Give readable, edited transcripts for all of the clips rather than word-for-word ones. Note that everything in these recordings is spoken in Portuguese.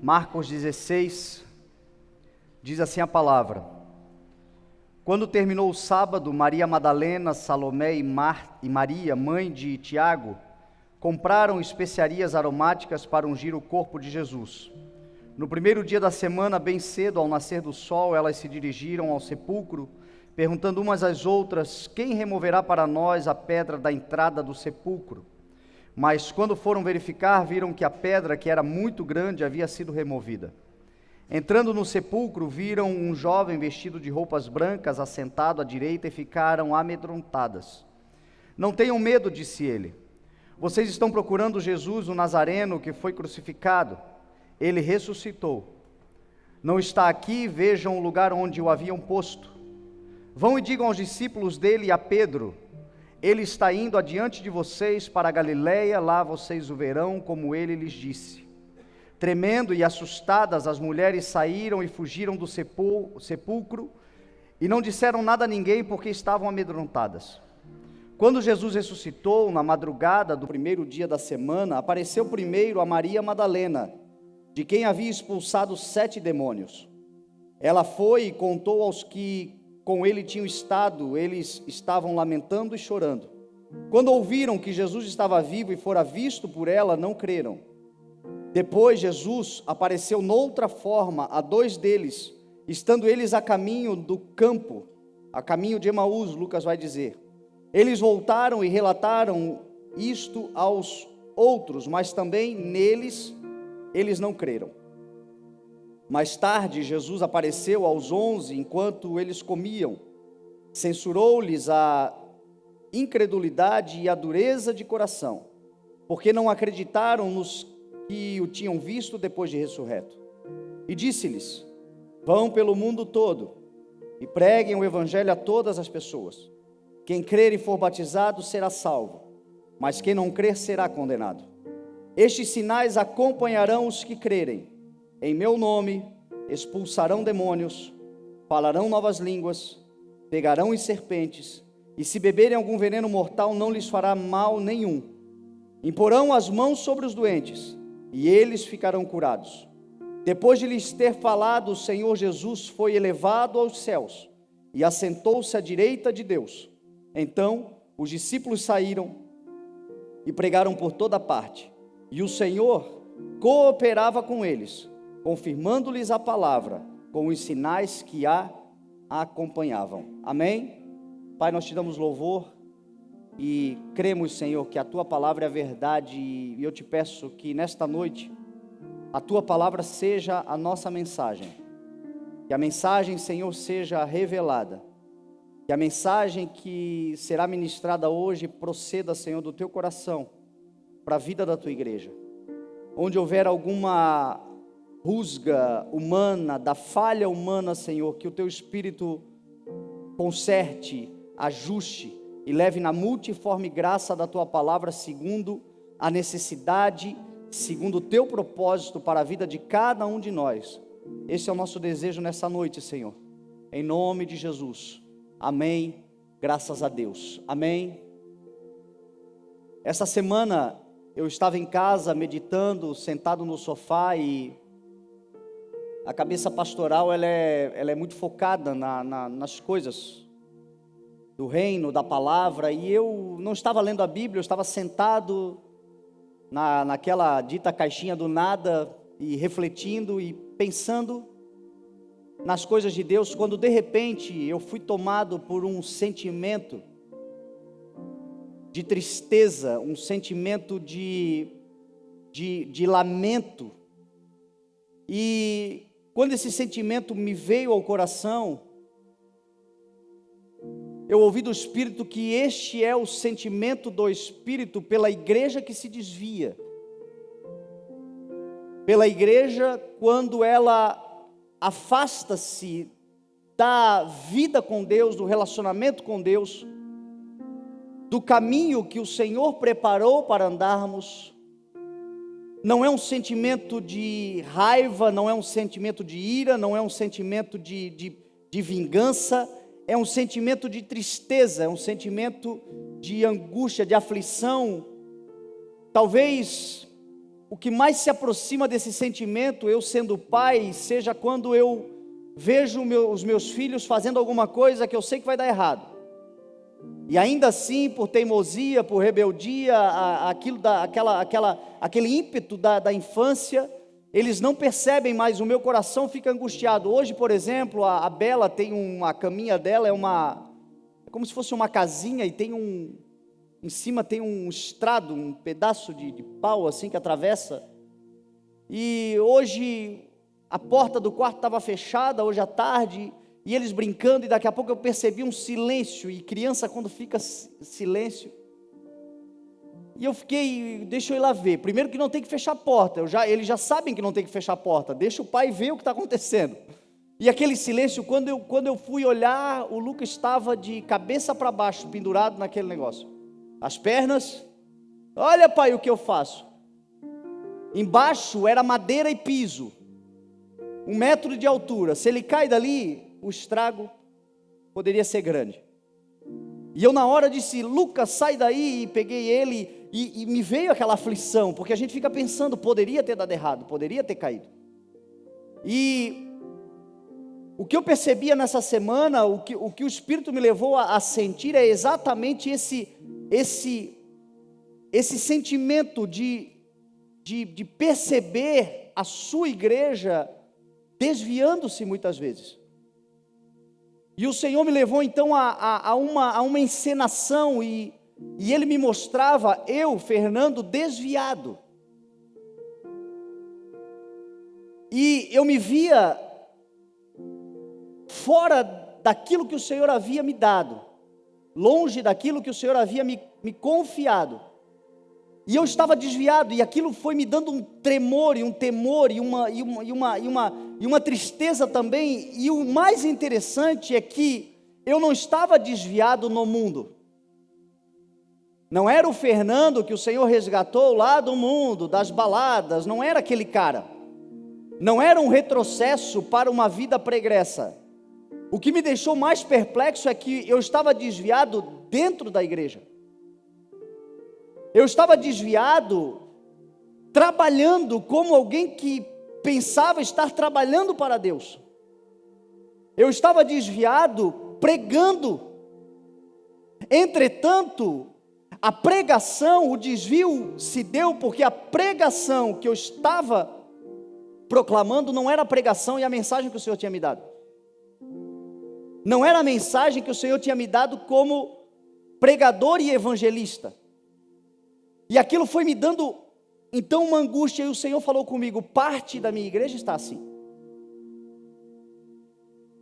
Marcos 16, diz assim a palavra: Quando terminou o sábado, Maria Madalena, Salomé e Maria, mãe de Tiago, compraram especiarias aromáticas para ungir o corpo de Jesus. No primeiro dia da semana, bem cedo, ao nascer do sol, elas se dirigiram ao sepulcro, perguntando umas às outras: quem removerá para nós a pedra da entrada do sepulcro? Mas quando foram verificar, viram que a pedra, que era muito grande, havia sido removida. Entrando no sepulcro, viram um jovem vestido de roupas brancas assentado à direita e ficaram amedrontadas. Não tenham medo, disse ele. Vocês estão procurando Jesus, o Nazareno, que foi crucificado. Ele ressuscitou. Não está aqui, vejam o lugar onde o haviam posto. Vão e digam aos discípulos dele e a Pedro: ele está indo adiante de vocês para a Galileia, lá vocês o verão, como ele lhes disse. Tremendo e assustadas, as mulheres saíram e fugiram do sepulcro e não disseram nada a ninguém porque estavam amedrontadas. Quando Jesus ressuscitou, na madrugada do primeiro dia da semana, apareceu primeiro a Maria Madalena, de quem havia expulsado 7 demônios. Ela foi e contou aos que com ele tinham estado, eles estavam lamentando e chorando. Quando ouviram que Jesus estava vivo e fora visto por ela, não creram. Depois Jesus apareceu noutra forma a 2 deles, estando eles a caminho do campo, a caminho de Emaús, Lucas vai dizer. Eles voltaram e relataram isto aos outros, mas também neles eles não creram. Mais tarde, Jesus apareceu aos 11, enquanto eles comiam. Censurou-lhes a incredulidade e a dureza de coração, porque não acreditaram nos que o tinham visto depois de ressurreto. E disse-lhes: vão pelo mundo todo e preguem o evangelho a todas as pessoas. Quem crer e for batizado será salvo, mas quem não crer será condenado. Estes sinais acompanharão os que crerem. Em meu nome expulsarão demônios, falarão novas línguas, pegarão em serpentes, e se beberem algum veneno mortal não lhes fará mal nenhum. Imporão as mãos sobre os doentes, e eles ficarão curados. Depois de lhes ter falado, o Senhor Jesus foi elevado aos céus, e assentou-se à direita de Deus. Então os discípulos saíram e pregaram por toda parte, e o Senhor cooperava com eles, confirmando-lhes a palavra com os sinais que a acompanhavam. Amém? Pai, nós te damos louvor e cremos, Senhor, que a tua palavra é a verdade, e eu te peço que nesta noite a tua palavra seja a nossa mensagem, que a mensagem, Senhor, seja revelada, que a mensagem que será ministrada hoje proceda, Senhor, do teu coração para a vida da tua igreja. Onde houver alguma rusga humana, da falha humana, Senhor, que o teu Espírito conserte, ajuste e leve na multiforme graça da tua palavra, segundo a necessidade, segundo o teu propósito para a vida de cada um de nós. Esse é o nosso desejo nessa noite, Senhor, em nome de Jesus. Amém, graças a Deus, amém. Essa semana eu estava em casa meditando, sentado no sofá, e a cabeça pastoral ela é muito focada nas coisas do reino, da palavra, e eu não estava lendo a Bíblia, eu estava sentado naquela dita caixinha do nada, e refletindo e pensando nas coisas de Deus, quando de repente eu fui tomado por um sentimento de tristeza, um sentimento de lamento. E quando esse sentimento me veio ao coração, eu ouvi do Espírito que este é o sentimento do Espírito pela igreja que se desvia, pela igreja quando ela afasta-se da vida com Deus, do relacionamento com Deus, do caminho que o Senhor preparou para andarmos. Não é um sentimento de raiva, não é um sentimento de ira, não é um sentimento de vingança, é um sentimento de tristeza, é um sentimento de angústia, de aflição. Talvez o que mais se aproxima desse sentimento, eu sendo pai, seja quando eu vejo os meus filhos fazendo alguma coisa que eu sei que vai dar errado. E ainda assim, por teimosia, por rebeldia, aquele ímpeto da infância, eles não percebem mais, o meu coração fica angustiado. Hoje, por exemplo, a Bela tem uma caminha dela, é como se fosse uma casinha, e em cima tem um estrado, um pedaço de pau assim que atravessa. E hoje a porta do quarto estava fechada, hoje à tarde, e eles brincando, e daqui a pouco eu percebi um silêncio, e criança quando fica silêncio, e eu fiquei, deixa eu ir lá ver, primeiro que não tem que fechar a porta, eles já sabem que não tem que fechar a porta, deixa o pai ver o que está acontecendo, e aquele silêncio, quando eu fui olhar, o Lucas estava de cabeça para baixo, pendurado naquele negócio, as pernas, olha pai o que eu faço, embaixo era madeira e piso, 1 metro de altura, se ele cai dali, o estrago poderia ser grande. E eu na hora disse, Lucas, sai daí, e peguei ele, e me veio aquela aflição, porque a gente fica pensando, poderia ter dado errado, poderia ter caído. E o que eu percebia nessa semana, o que o Espírito me levou a sentir, é exatamente esse sentimento de perceber a sua igreja desviando-se muitas vezes. E o Senhor me levou então a uma encenação, e Ele me mostrava, Fernando, desviado. E eu me via fora daquilo que o Senhor havia me dado, longe daquilo que o Senhor havia me confiado. E eu estava desviado, e aquilo foi me dando um tremor, e um temor, e uma tristeza também. E o mais interessante é que eu não estava desviado no mundo. Não era o Fernando que o Senhor resgatou lá do mundo, das baladas, não era aquele cara. Não era um retrocesso para uma vida pregressa. O que me deixou mais perplexo é que eu estava desviado dentro da igreja. Eu estava desviado, trabalhando como alguém que pensava estar trabalhando para Deus. Eu estava desviado, pregando. Entretanto, a pregação, o desvio se deu porque a pregação que eu estava proclamando não era a pregação e a mensagem que o Senhor tinha me dado. Não era a mensagem que o Senhor tinha me dado como pregador e evangelista. E aquilo foi me dando, então, uma angústia, e o Senhor falou comigo, parte da minha igreja está assim.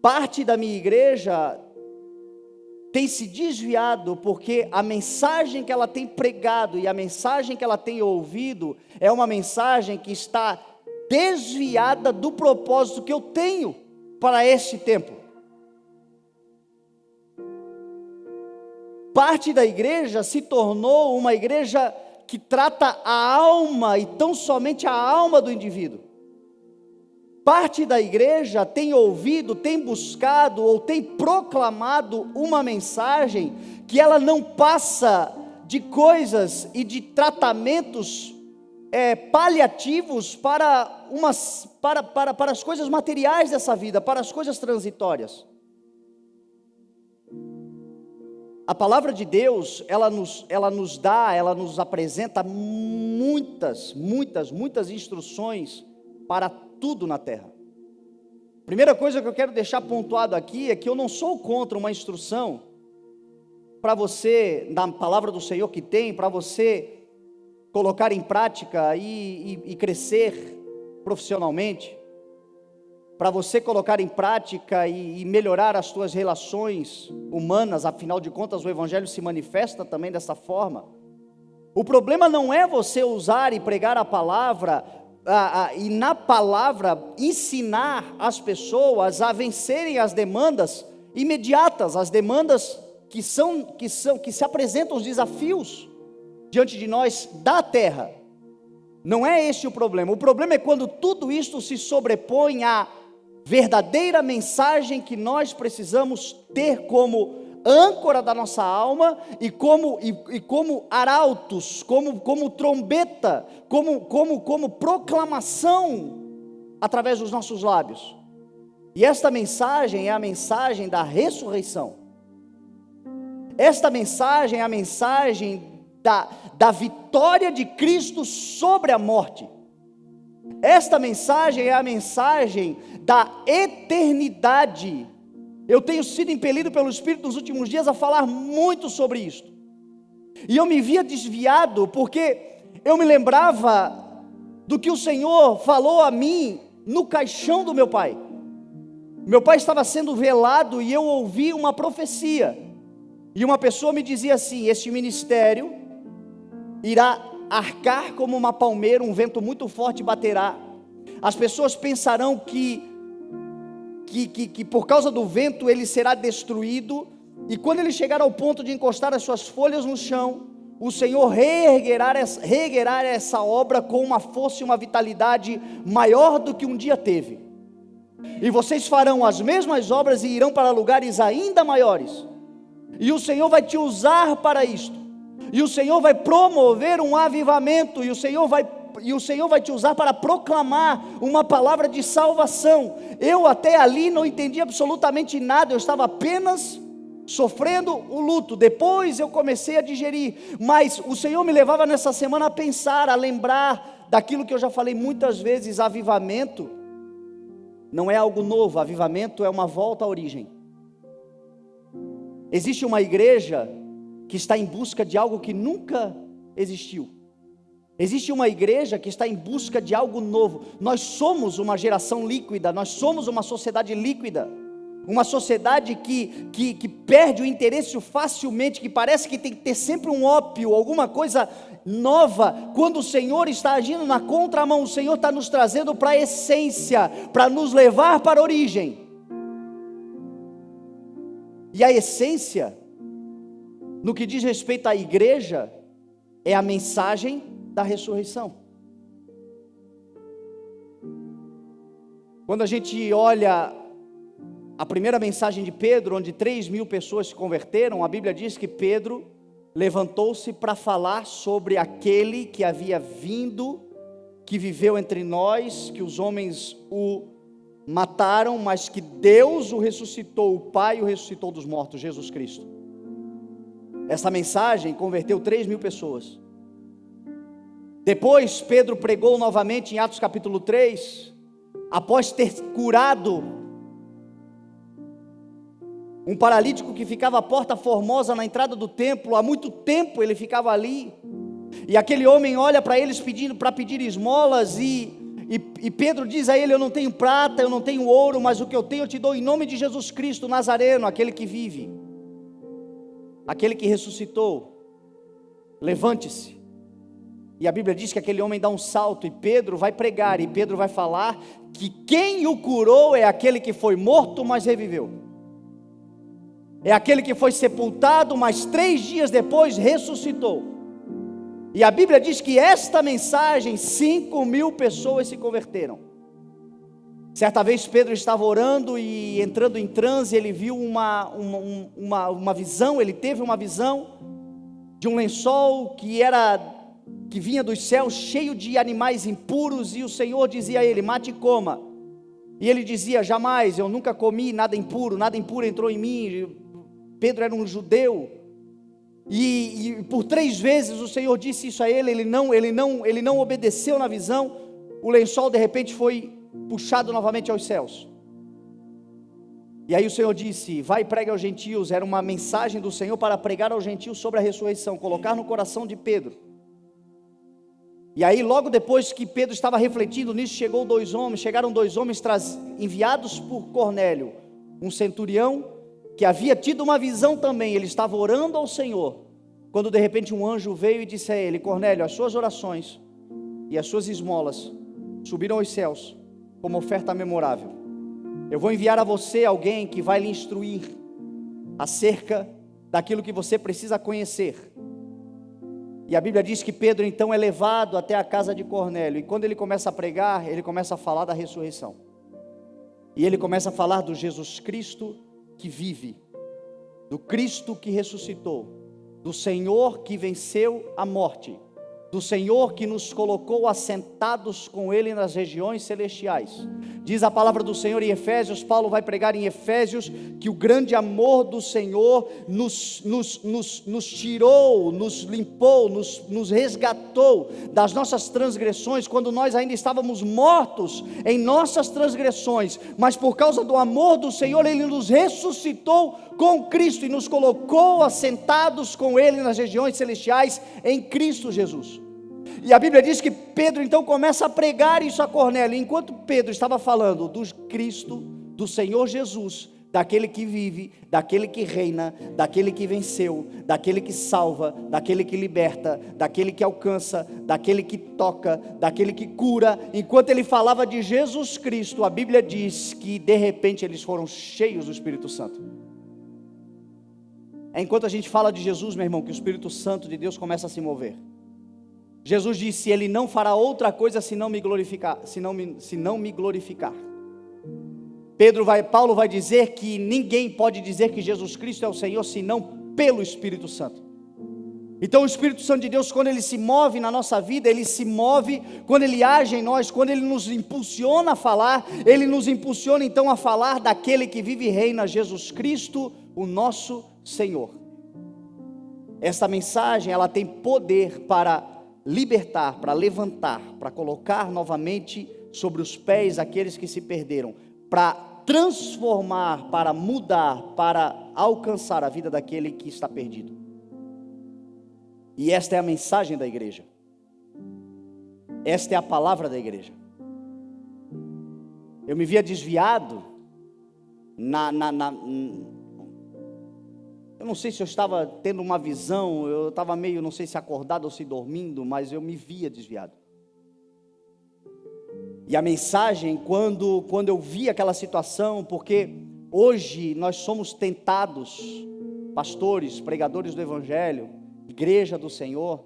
Parte da minha igreja tem se desviado, porque a mensagem que ela tem pregado, e a mensagem que ela tem ouvido, é uma mensagem que está desviada do propósito que eu tenho para este tempo. Parte da igreja se tornou uma igreja que trata a alma, e tão somente a alma do indivíduo. Parte da igreja tem ouvido, tem buscado, ou tem proclamado uma mensagem, que ela não passa de coisas e de tratamentos paliativos para as coisas materiais dessa vida, para as coisas transitórias. A palavra de Deus, ela nos apresenta muitas instruções para tudo na terra. Primeira coisa que eu quero deixar pontuado aqui é que eu não sou contra uma instrução para você, na palavra do Senhor que tem, para você colocar em prática e crescer profissionalmente, para você colocar em prática e melhorar as suas relações humanas. Afinal de contas, o Evangelho se manifesta também dessa forma. O problema não é você usar e pregar a palavra, e na palavra ensinar as pessoas a vencerem as demandas imediatas, as demandas que se apresentam, os desafios diante de nós da terra. Não é este o problema. O problema é quando tudo isto se sobrepõe à verdadeira mensagem que nós precisamos ter como âncora da nossa alma e como arautos, como trombeta, como proclamação através dos nossos lábios. E esta mensagem é a mensagem da ressurreição. Esta mensagem é a mensagem da vitória de Cristo sobre a morte. Esta mensagem é a mensagem da eternidade. Eu tenho sido impelido pelo Espírito nos últimos dias a falar muito sobre isto. E eu me via desviado, porque eu me lembrava do que o Senhor falou a mim no caixão do meu pai. Meu pai estava sendo velado e eu ouvi uma profecia. E uma pessoa me dizia assim: este ministério irá arcar como uma palmeira, um vento muito forte baterá. As pessoas pensarão que por causa do vento ele será destruído, e quando ele chegar ao ponto de encostar as suas folhas no chão, o Senhor reerguerá essa obra com uma força e uma vitalidade maior do que um dia teve. E vocês farão as mesmas obras e irão para lugares ainda maiores. E o Senhor vai te usar para isto. E o Senhor vai promover um avivamento, e o Senhor vai te usar para proclamar uma palavra de salvação. Eu até ali não entendi absolutamente nada, eu estava apenas sofrendo o luto. Depois eu comecei a digerir, mas o Senhor me levava nessa semana a pensar, a lembrar daquilo que eu já falei muitas vezes: avivamento não é algo novo, avivamento é uma volta à origem. Existe uma igreja que está em busca de algo que nunca existiu. Existe uma igreja que está em busca de algo novo. Nós somos uma geração líquida, nós somos uma sociedade líquida, uma sociedade que perde o interesse facilmente, que parece que tem que ter sempre um ópio, alguma coisa nova, quando o Senhor está agindo na contramão. O Senhor está nos trazendo para a essência, para nos levar para a origem. E a essência, no que diz respeito à igreja, é a mensagem da ressurreição. Quando a gente olha a primeira mensagem de Pedro, onde 3.000 pessoas se converteram, a Bíblia diz que Pedro levantou-se para falar sobre aquele que havia vindo, que viveu entre nós, que os homens o mataram, mas que Deus o ressuscitou, o Pai o ressuscitou dos mortos, Jesus Cristo. Essa mensagem converteu 3.000 pessoas. Depois Pedro pregou novamente em Atos capítulo 3, após ter curado um paralítico que ficava à porta formosa na entrada do templo. Há muito tempo ele ficava ali, e aquele homem olha para eles para pedir esmolas, e Pedro diz a ele: eu não tenho prata, eu não tenho ouro, mas o que eu tenho eu te dou, em nome de Jesus Cristo Nazareno, aquele que vive, aquele que ressuscitou, levante-se. E a Bíblia diz que aquele homem dá um salto, e Pedro vai pregar, e Pedro vai falar que quem o curou é aquele que foi morto, mas reviveu. É aquele que foi sepultado, mas 3 dias depois ressuscitou. E a Bíblia diz que esta mensagem, 5.000 pessoas se converteram. Certa vez Pedro estava orando e entrando em transe, ele viu uma visão, ele teve uma visão de um lençol que vinha dos céus, cheio de animais impuros, e o Senhor dizia a ele: mate e coma. E ele dizia: jamais, eu nunca comi nada impuro entrou em mim. Pedro era um judeu, e por 3 vezes o Senhor disse isso a ele. Ele não obedeceu na visão. O lençol de repente foi puxado novamente aos céus, e aí o Senhor disse: vai e pregue aos gentios. Era uma mensagem do Senhor para pregar aos gentios sobre a ressurreição, colocar no coração de Pedro. E aí logo depois que Pedro estava refletindo nisso, chegaram 2 homens enviados por Cornélio, um centurião, que havia tido uma visão também. Ele estava orando ao Senhor, quando de repente um anjo veio e disse a ele: Cornélio, as suas orações e as suas esmolas subiram aos céus como oferta memorável. Eu vou enviar a você alguém que vai lhe instruir acerca daquilo que você precisa conhecer. E a Bíblia diz que Pedro então é levado até a casa de Cornélio, e quando ele começa a pregar, ele começa a falar da ressurreição, e ele começa a falar do Jesus Cristo que vive. do Cristo que ressuscitou, do Senhor que venceu a morte, do Senhor que nos colocou assentados com Ele nas regiões celestiais. Diz a palavra do Senhor em Efésios, Paulo vai pregar em Efésios, que o grande amor do Senhor nos tirou, nos limpou, nos resgatou das nossas transgressões, quando nós ainda estávamos mortos em nossas transgressões, mas por causa do amor do Senhor, Ele nos ressuscitou com Cristo e nos colocou assentados com Ele nas regiões celestiais em Cristo Jesus. E a Bíblia diz que Pedro então começa a pregar isso a Cornélio. Enquanto Pedro estava falando do Cristo, do Senhor Jesus, daquele que vive, daquele que reina, daquele que venceu, daquele que salva, daquele que liberta, daquele que alcança, daquele que toca, daquele que cura, enquanto ele falava de Jesus Cristo, a Bíblia diz que de repente eles foram cheios do Espírito Santo. É enquanto a gente fala de Jesus, meu irmão, que o Espírito Santo de Deus começa a se mover. Jesus disse: Ele não fará outra coisa se não me glorificar, se não me glorificar. Paulo vai dizer que ninguém pode dizer que Jesus Cristo é o Senhor, senão pelo Espírito Santo. Então o Espírito Santo de Deus, quando Ele se move na nossa vida, Ele se move quando Ele age em nós, quando Ele nos impulsiona a falar, Ele nos impulsiona então a falar daquele que vive e reina, Jesus Cristo, o nosso Senhor. Esta mensagem, ela tem poder para libertar, para levantar, para colocar novamente sobre os pés aqueles que se perderam, para transformar, para mudar, para alcançar a vida daquele que está perdido. E esta é a mensagem da igreja. Esta é a palavra da igreja. Eu me via desviado eu não sei se eu estava tendo uma visão, eu estava meio, não sei se acordado ou se dormindo, mas eu me via desviado. E a mensagem, quando eu vi aquela situação, porque hoje nós somos tentados, pastores, pregadores do Evangelho, igreja do Senhor,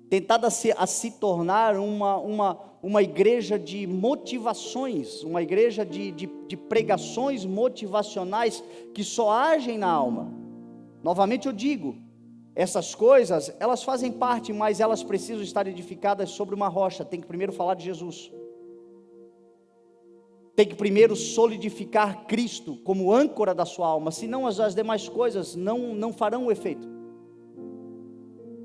tentados a se tornar uma igreja de motivações, uma igreja de pregações motivacionais que só agem na alma. Novamente eu digo, essas coisas, elas fazem parte, mas elas precisam estar edificadas sobre uma rocha. Tem que primeiro falar de Jesus. Tem que primeiro solidificar Cristo como âncora da sua alma, senão as demais coisas não farão o efeito.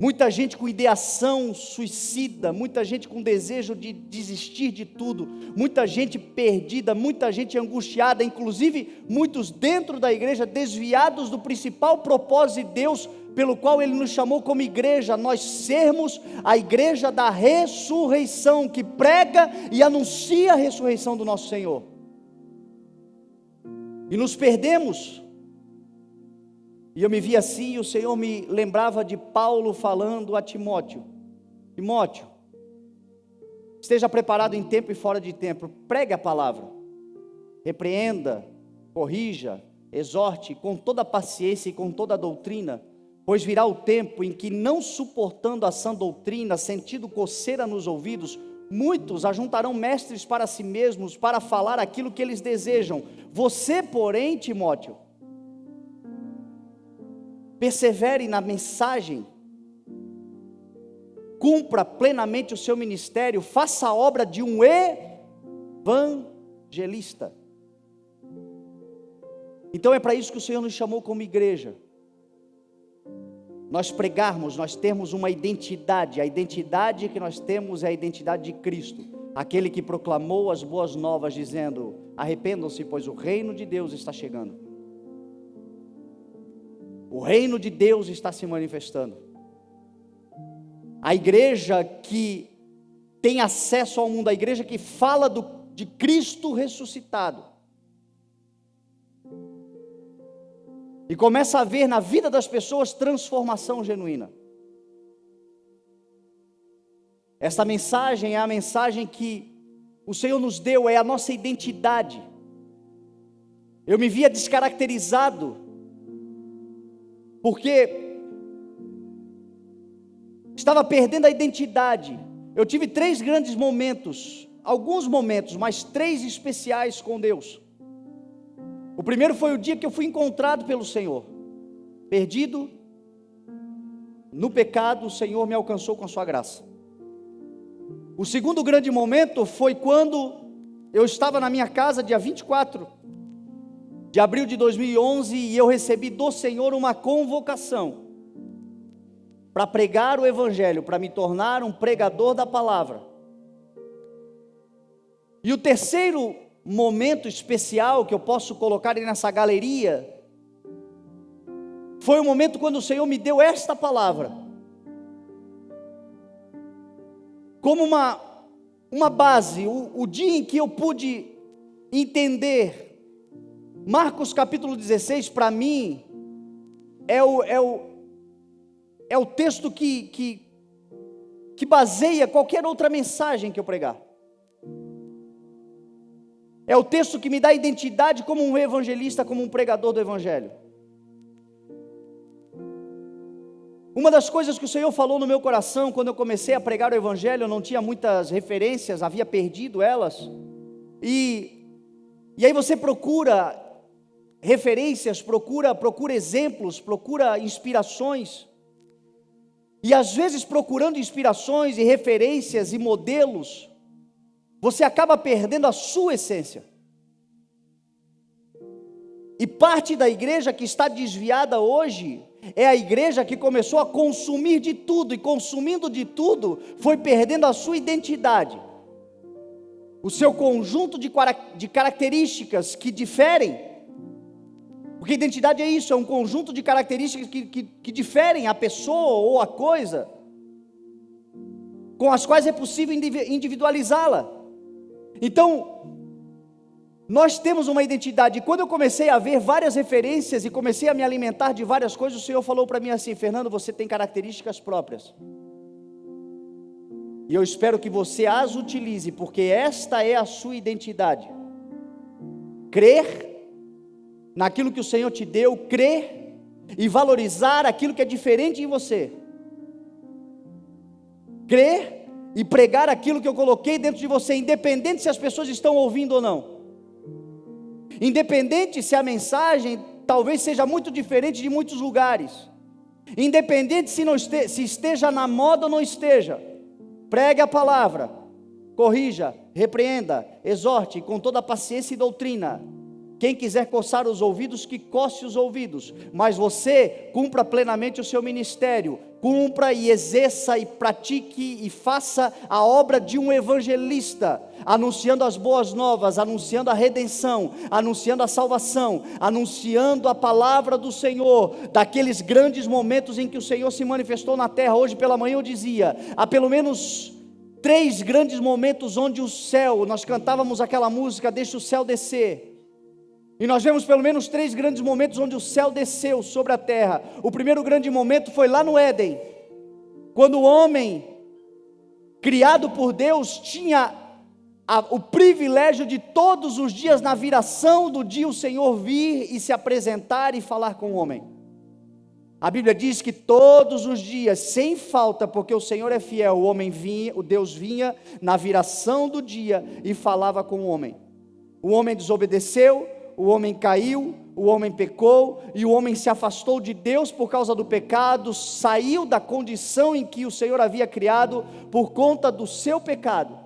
Muita gente com ideação suicida, muita gente com desejo de desistir de tudo, muita gente perdida, muita gente angustiada, inclusive muitos dentro da igreja desviados do principal propósito de Deus, pelo qual Ele nos chamou como igreja, nós sermos a igreja da ressurreição, que prega e anuncia a ressurreição do nosso Senhor. E nos perdemos. E eu me vi assim, e o Senhor me lembrava de Paulo falando a Timóteo: Timóteo, esteja preparado em tempo e fora de tempo, pregue a palavra, repreenda, corrija, exorte com toda a paciência e com toda a doutrina, pois virá o tempo em que, não suportando a sã doutrina, sentindo coceira nos ouvidos, muitos ajuntarão mestres para si mesmos, para falar aquilo que eles desejam. Você, porém, Timóteo, persevere na mensagem, cumpra plenamente o seu ministério, faça a obra de um evangelista. Então é para isso que o Senhor nos chamou como igreja. Nós pregarmos, nós temos uma identidade, a identidade que nós temos é a identidade de Cristo, aquele que proclamou as boas novas dizendo: arrependam-se, pois o reino de Deus está chegando. O reino de Deus está se manifestando. A igreja que tem acesso ao mundo, a igreja que fala de Cristo ressuscitado, e começa a ver na vida das pessoas transformação genuína. Essa mensagem é a mensagem que o Senhor nos deu, é a nossa identidade. Eu me via descaracterizado, porque estava perdendo a identidade. Eu tive 3 grandes momentos, alguns momentos, mas 3 especiais com Deus. O primeiro foi o dia que eu fui encontrado pelo Senhor. perdido no pecado, o Senhor me alcançou com a sua graça. O segundo grande momento foi quando eu estava na minha casa, dia 24 de abril de 2011, e eu recebi do Senhor uma convocação para pregar o Evangelho, para me tornar um pregador da palavra. E o terceiro momento especial que eu posso colocar aí nessa galeria, foi o momento quando o Senhor me deu esta palavra, como uma base, o dia em que eu pude entender. Marcos capítulo 16, para mim, é o texto que baseia qualquer outra mensagem que eu pregar. É o texto que me dá identidade como um evangelista, como um pregador do Evangelho. Uma das coisas que o Senhor falou no meu coração, quando eu comecei a pregar o Evangelho, eu não tinha muitas referências, havia perdido elas, e aí você procura referências, procura exemplos, procura inspirações, e às vezes procurando inspirações e referências e modelos, você acaba perdendo a sua essência. E parte da igreja que está desviada hoje, é a igreja que começou a consumir de tudo, e consumindo de tudo, foi perdendo a sua identidade, o seu conjunto de características que diferem, porque identidade é isso, é um conjunto de características que diferem a pessoa ou a coisa, com as quais é possível individualizá-la. Então, nós temos uma identidade, e quando eu comecei a ver várias referências, e comecei a me alimentar de várias coisas, o Senhor falou para mim assim: Fernando, você tem características próprias, e eu espero que você as utilize, porque esta é a sua identidade. Crer naquilo que o Senhor te deu, crer e valorizar aquilo que é diferente em você, crer e pregar aquilo que eu coloquei dentro de você, independente se as pessoas estão ouvindo ou não, independente se a mensagem talvez seja muito diferente de muitos lugares, independente se esteja na moda ou não esteja, pregue a palavra, corrija, repreenda, exorte com toda a paciência e doutrina. Quem quiser coçar os ouvidos, que coce os ouvidos, mas você cumpra plenamente o seu ministério, cumpra e exerça e pratique e faça a obra de um evangelista, anunciando as boas novas, anunciando a redenção, anunciando a salvação, anunciando a palavra do Senhor, daqueles grandes momentos em que o Senhor se manifestou na terra. Hoje pela manhã eu dizia, há pelo menos 3 grandes momentos onde o céu, nós cantávamos aquela música, deixa o céu descer, e nós vemos pelo menos 3 grandes momentos onde o céu desceu sobre a terra. O primeiro grande momento foi lá no Éden, quando o homem, criado por Deus, tinha o privilégio de todos os dias, na viração do dia, o Senhor vir e se apresentar e falar com o homem. A Bíblia diz que todos os dias, sem falta, porque o Senhor é fiel, o Deus vinha na viração do dia e falava com o homem. O homem desobedeceu, o homem caiu, o homem pecou, e o homem se afastou de Deus por causa do pecado, saiu da condição em que o Senhor havia criado por conta do seu pecado.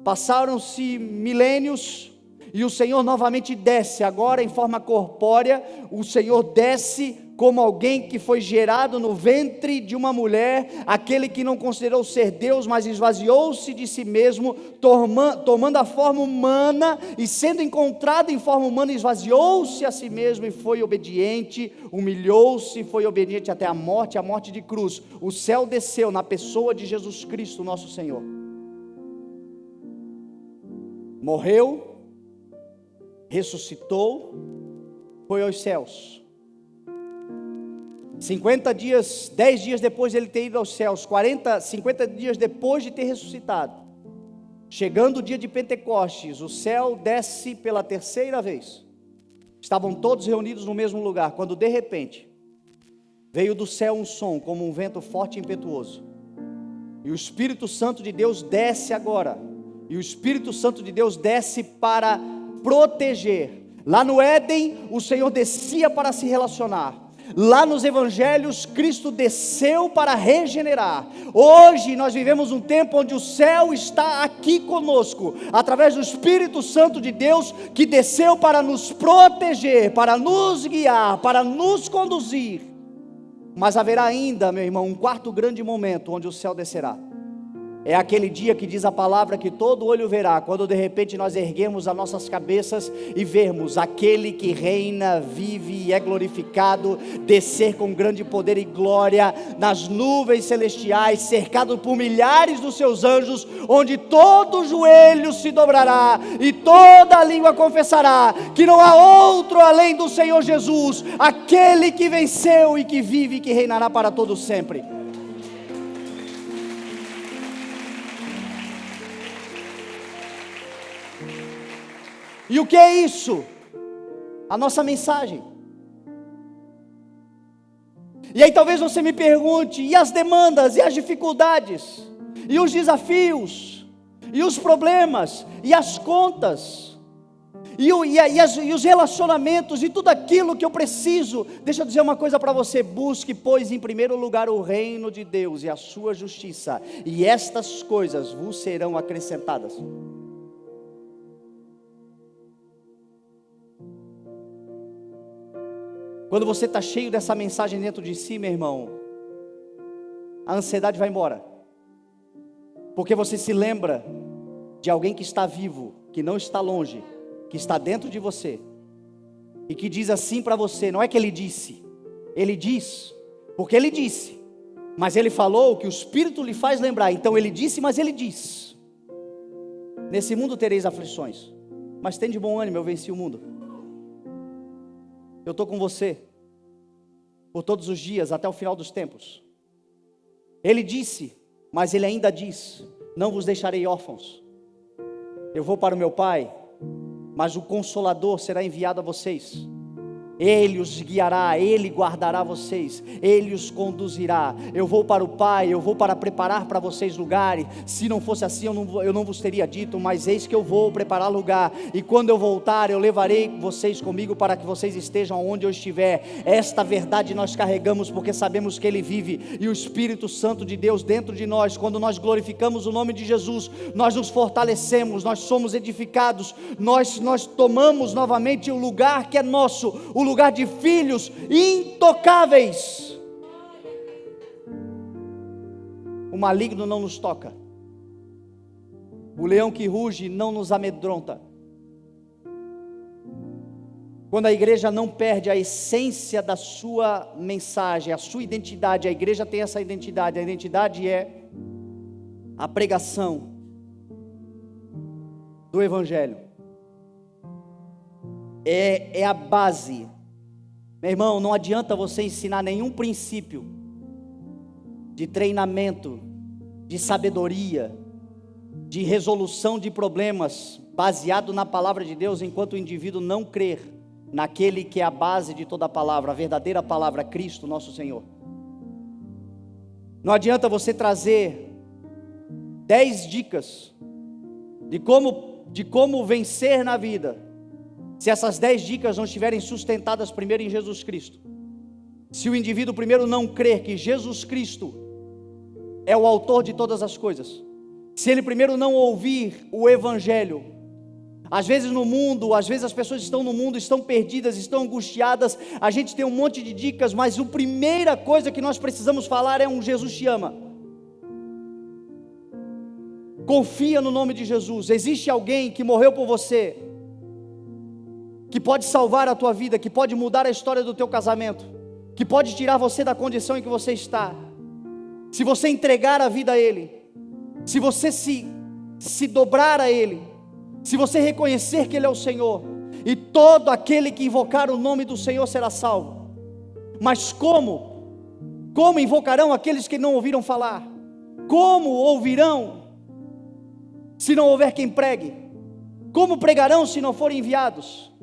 Passaram-se milênios, e o Senhor novamente desce, agora em forma corpórea. O Senhor desce como alguém que foi gerado no ventre de uma mulher, aquele que não considerou ser Deus, mas esvaziou-se de si mesmo, tomando a forma humana, e sendo encontrado em forma humana, esvaziou-se a si mesmo, e foi obediente, humilhou-se, foi obediente até a morte de cruz. O céu desceu na pessoa de Jesus Cristo, nosso Senhor, morreu, ressuscitou, foi aos céus. 10 dias depois de ele ter ido aos céus, 50 dias depois de ter ressuscitado, chegando o dia de Pentecostes, o céu desce pela 3ª vez. Estavam todos reunidos no mesmo lugar, quando de repente veio do céu um som como um vento forte e impetuoso, e o Espírito Santo de Deus desce agora, e o Espírito Santo de Deus desce para proteger. Lá no Éden, o Senhor descia para se relacionar. Lá nos evangelhos, Cristo desceu para regenerar. Hoje nós vivemos um tempo onde o céu está aqui conosco, através do Espírito Santo de Deus, que desceu para nos proteger, para nos guiar, para nos conduzir. Mas haverá ainda, meu irmão, um quarto grande momento onde o céu descerá. É aquele dia que diz a palavra que todo olho verá, quando de repente nós erguemos as nossas cabeças e vermos aquele que reina, vive e é glorificado, descer com grande poder e glória nas nuvens celestiais, cercado por milhares dos seus anjos, onde todo joelho se dobrará e toda língua confessará que não há outro além do Senhor Jesus, aquele que venceu e que vive e que reinará para todo sempre. E o que é isso? A nossa mensagem. E aí talvez você me pergunte, e as demandas, e as dificuldades, e os desafios, e os problemas, e as contas, e os relacionamentos, e tudo aquilo que eu preciso. Deixa eu dizer uma coisa para você: busque, pois, em primeiro lugar o reino de Deus e a sua justiça, e estas coisas vos serão acrescentadas. Quando você está cheio dessa mensagem dentro de si, meu irmão, a ansiedade vai embora, porque você se lembra de alguém que está vivo, que não está longe, que está dentro de você, e que diz assim para você. Não é que ele disse, ele diz, porque ele disse, mas ele falou, que o Espírito lhe faz lembrar. Então ele disse, mas ele diz: nesse mundo tereis aflições, mas tem de bom ânimo, eu venci o mundo. Eu estou com você, por todos os dias, até o final dos tempos. Ele disse, mas ele ainda diz: não vos deixarei órfãos. Eu vou para o meu Pai, mas o Consolador será enviado a vocês. Ele os guiará, Ele guardará vocês, Ele os conduzirá. Eu vou para o Pai, eu vou para preparar para vocês lugares. Se não fosse assim, eu não vos teria dito, mas eis que eu vou preparar lugar, e quando eu voltar, eu levarei vocês comigo, para que vocês estejam onde eu estiver. Esta verdade nós carregamos, porque sabemos que Ele vive, e o Espírito Santo de Deus dentro de nós. Quando nós glorificamos o nome de Jesus, nós nos fortalecemos, nós somos edificados, nós tomamos novamente o lugar que é nosso, o lugar de filhos intocáveis. O maligno não nos toca, o leão que ruge não nos amedronta. Quando a igreja não perde a essência da sua mensagem, a sua identidade, a igreja tem essa identidade. A identidade é a pregação do Evangelho, é a base. Meu irmão, não adianta você ensinar nenhum princípio de treinamento, de sabedoria, de resolução de problemas, baseado na palavra de Deus, enquanto o indivíduo não crer naquele que é a base de toda a palavra, a verdadeira palavra, Cristo nosso Senhor. Não adianta você trazer 10 dicas de como vencer na vida, se essas 10 dicas não estiverem sustentadas primeiro em Jesus Cristo. Se o indivíduo primeiro não crer que Jesus Cristo é o autor de todas as coisas, se ele primeiro não ouvir o Evangelho. Às vezes no mundo, às vezes as pessoas estão no mundo, estão perdidas, estão angustiadas, a gente tem um monte de dicas, mas a primeira coisa que nós precisamos falar é: um Jesus te ama. Confia no nome de Jesus. Existe alguém que morreu por você, que pode salvar a tua vida, que pode mudar a história do teu casamento, que pode tirar você da condição em que você está. Se você entregar a vida a Ele, se você se dobrar a Ele, se você reconhecer que Ele é o Senhor, e todo aquele que invocar o nome do Senhor será salvo. Mas como invocarão aqueles que não ouviram falar? Como ouvirão se não houver quem pregue? Como pregarão se não forem enviados?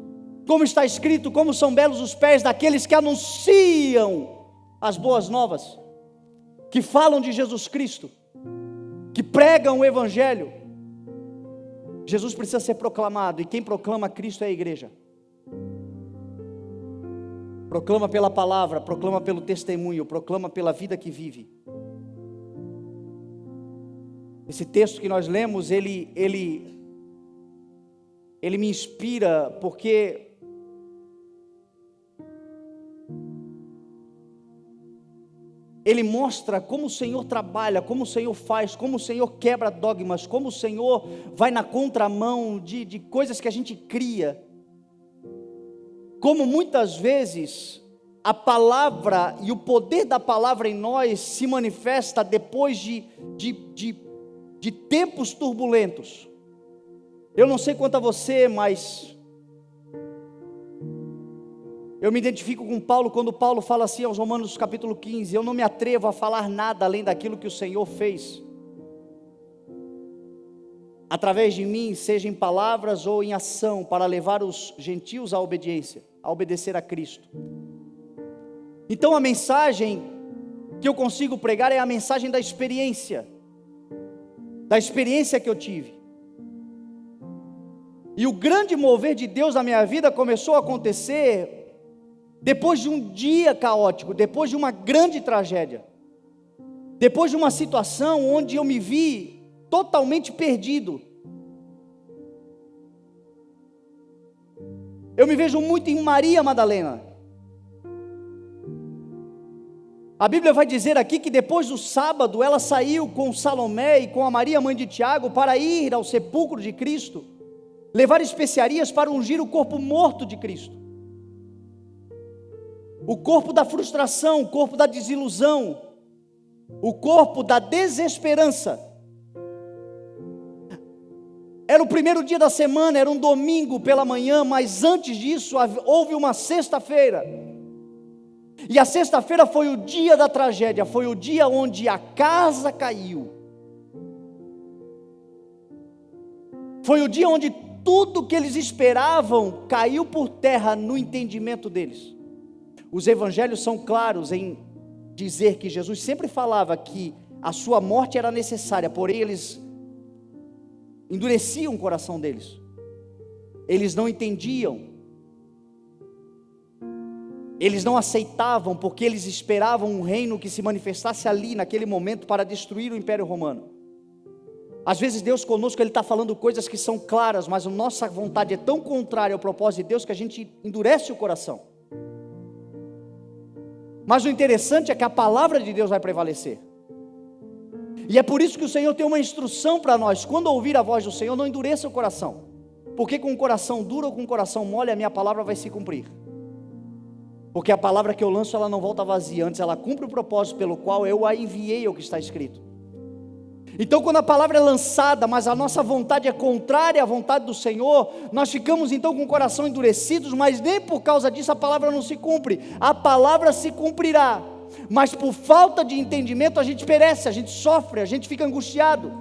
Como está escrito: como são belos os pés daqueles que anunciam as boas novas, que falam de Jesus Cristo, que pregam o Evangelho. Jesus precisa ser proclamado, e quem proclama Cristo é a igreja. proclama pela palavra, proclama pelo testemunho, proclama pela vida que vive. Esse texto que nós lemos, ele me inspira porque ele mostra como o Senhor trabalha, como o Senhor faz, como o Senhor quebra dogmas, como o Senhor vai na contramão de coisas que a gente cria. Como muitas vezes a palavra e o poder da palavra em nós se manifesta depois de tempos turbulentos. Eu não sei quanto a você, mas eu me identifico com Paulo quando Paulo fala assim aos Romanos capítulo 15, eu não me atrevo a falar nada além daquilo que o Senhor fez através de mim, seja em palavras ou em ação, para levar os gentios à obediência, a obedecer a Cristo. Então a mensagem que eu consigo pregar é a mensagem da experiência que eu tive. E o grande mover de Deus na minha vida começou a acontecer depois de um dia caótico, depois de uma grande tragédia, depois de uma situação onde eu me vi totalmente perdido. Eu me vejo muito em Maria Madalena. A Bíblia vai dizer aqui que depois do sábado ela saiu com Salomé e com a Maria, mãe de Tiago, para ir ao sepulcro de Cristo, levar especiarias para ungir o corpo morto de Cristo, o corpo da frustração, o corpo da desilusão, o corpo da desesperança. Era o primeiro dia da semana, era um domingo pela manhã, mas antes disso houve uma sexta-feira. E a sexta-feira foi o dia da tragédia, foi o dia onde a casa caiu. Foi o dia onde tudo que eles esperavam caiu por terra no entendimento deles. Os evangelhos são claros em dizer que Jesus sempre falava que a sua morte era necessária, porém eles endureciam o coração deles. Eles não entendiam. Eles não aceitavam, porque eles esperavam um reino que se manifestasse ali, naquele momento, para destruir o Império Romano. Às vezes Deus conosco, Ele está falando coisas que são claras, mas a nossa vontade é tão contrária ao propósito de Deus, que a gente endurece o coração. Mas o interessante é que a palavra de Deus vai prevalecer. E é por isso que o Senhor tem uma instrução para nós: quando ouvir a voz do Senhor, não endureça o coração, porque com o coração duro ou com o coração mole, a minha palavra vai se cumprir. Porque a palavra que eu lanço, ela não volta vazia, antes ela cumpre o propósito pelo qual eu a enviei, o que está escrito. Então quando a palavra é lançada, mas a nossa vontade é contrária à vontade do Senhor, nós ficamos então com o coração endurecidos, mas nem por causa disso a palavra não se cumpre. A palavra se cumprirá, mas por falta de entendimento a gente perece, a gente sofre, a gente fica angustiado.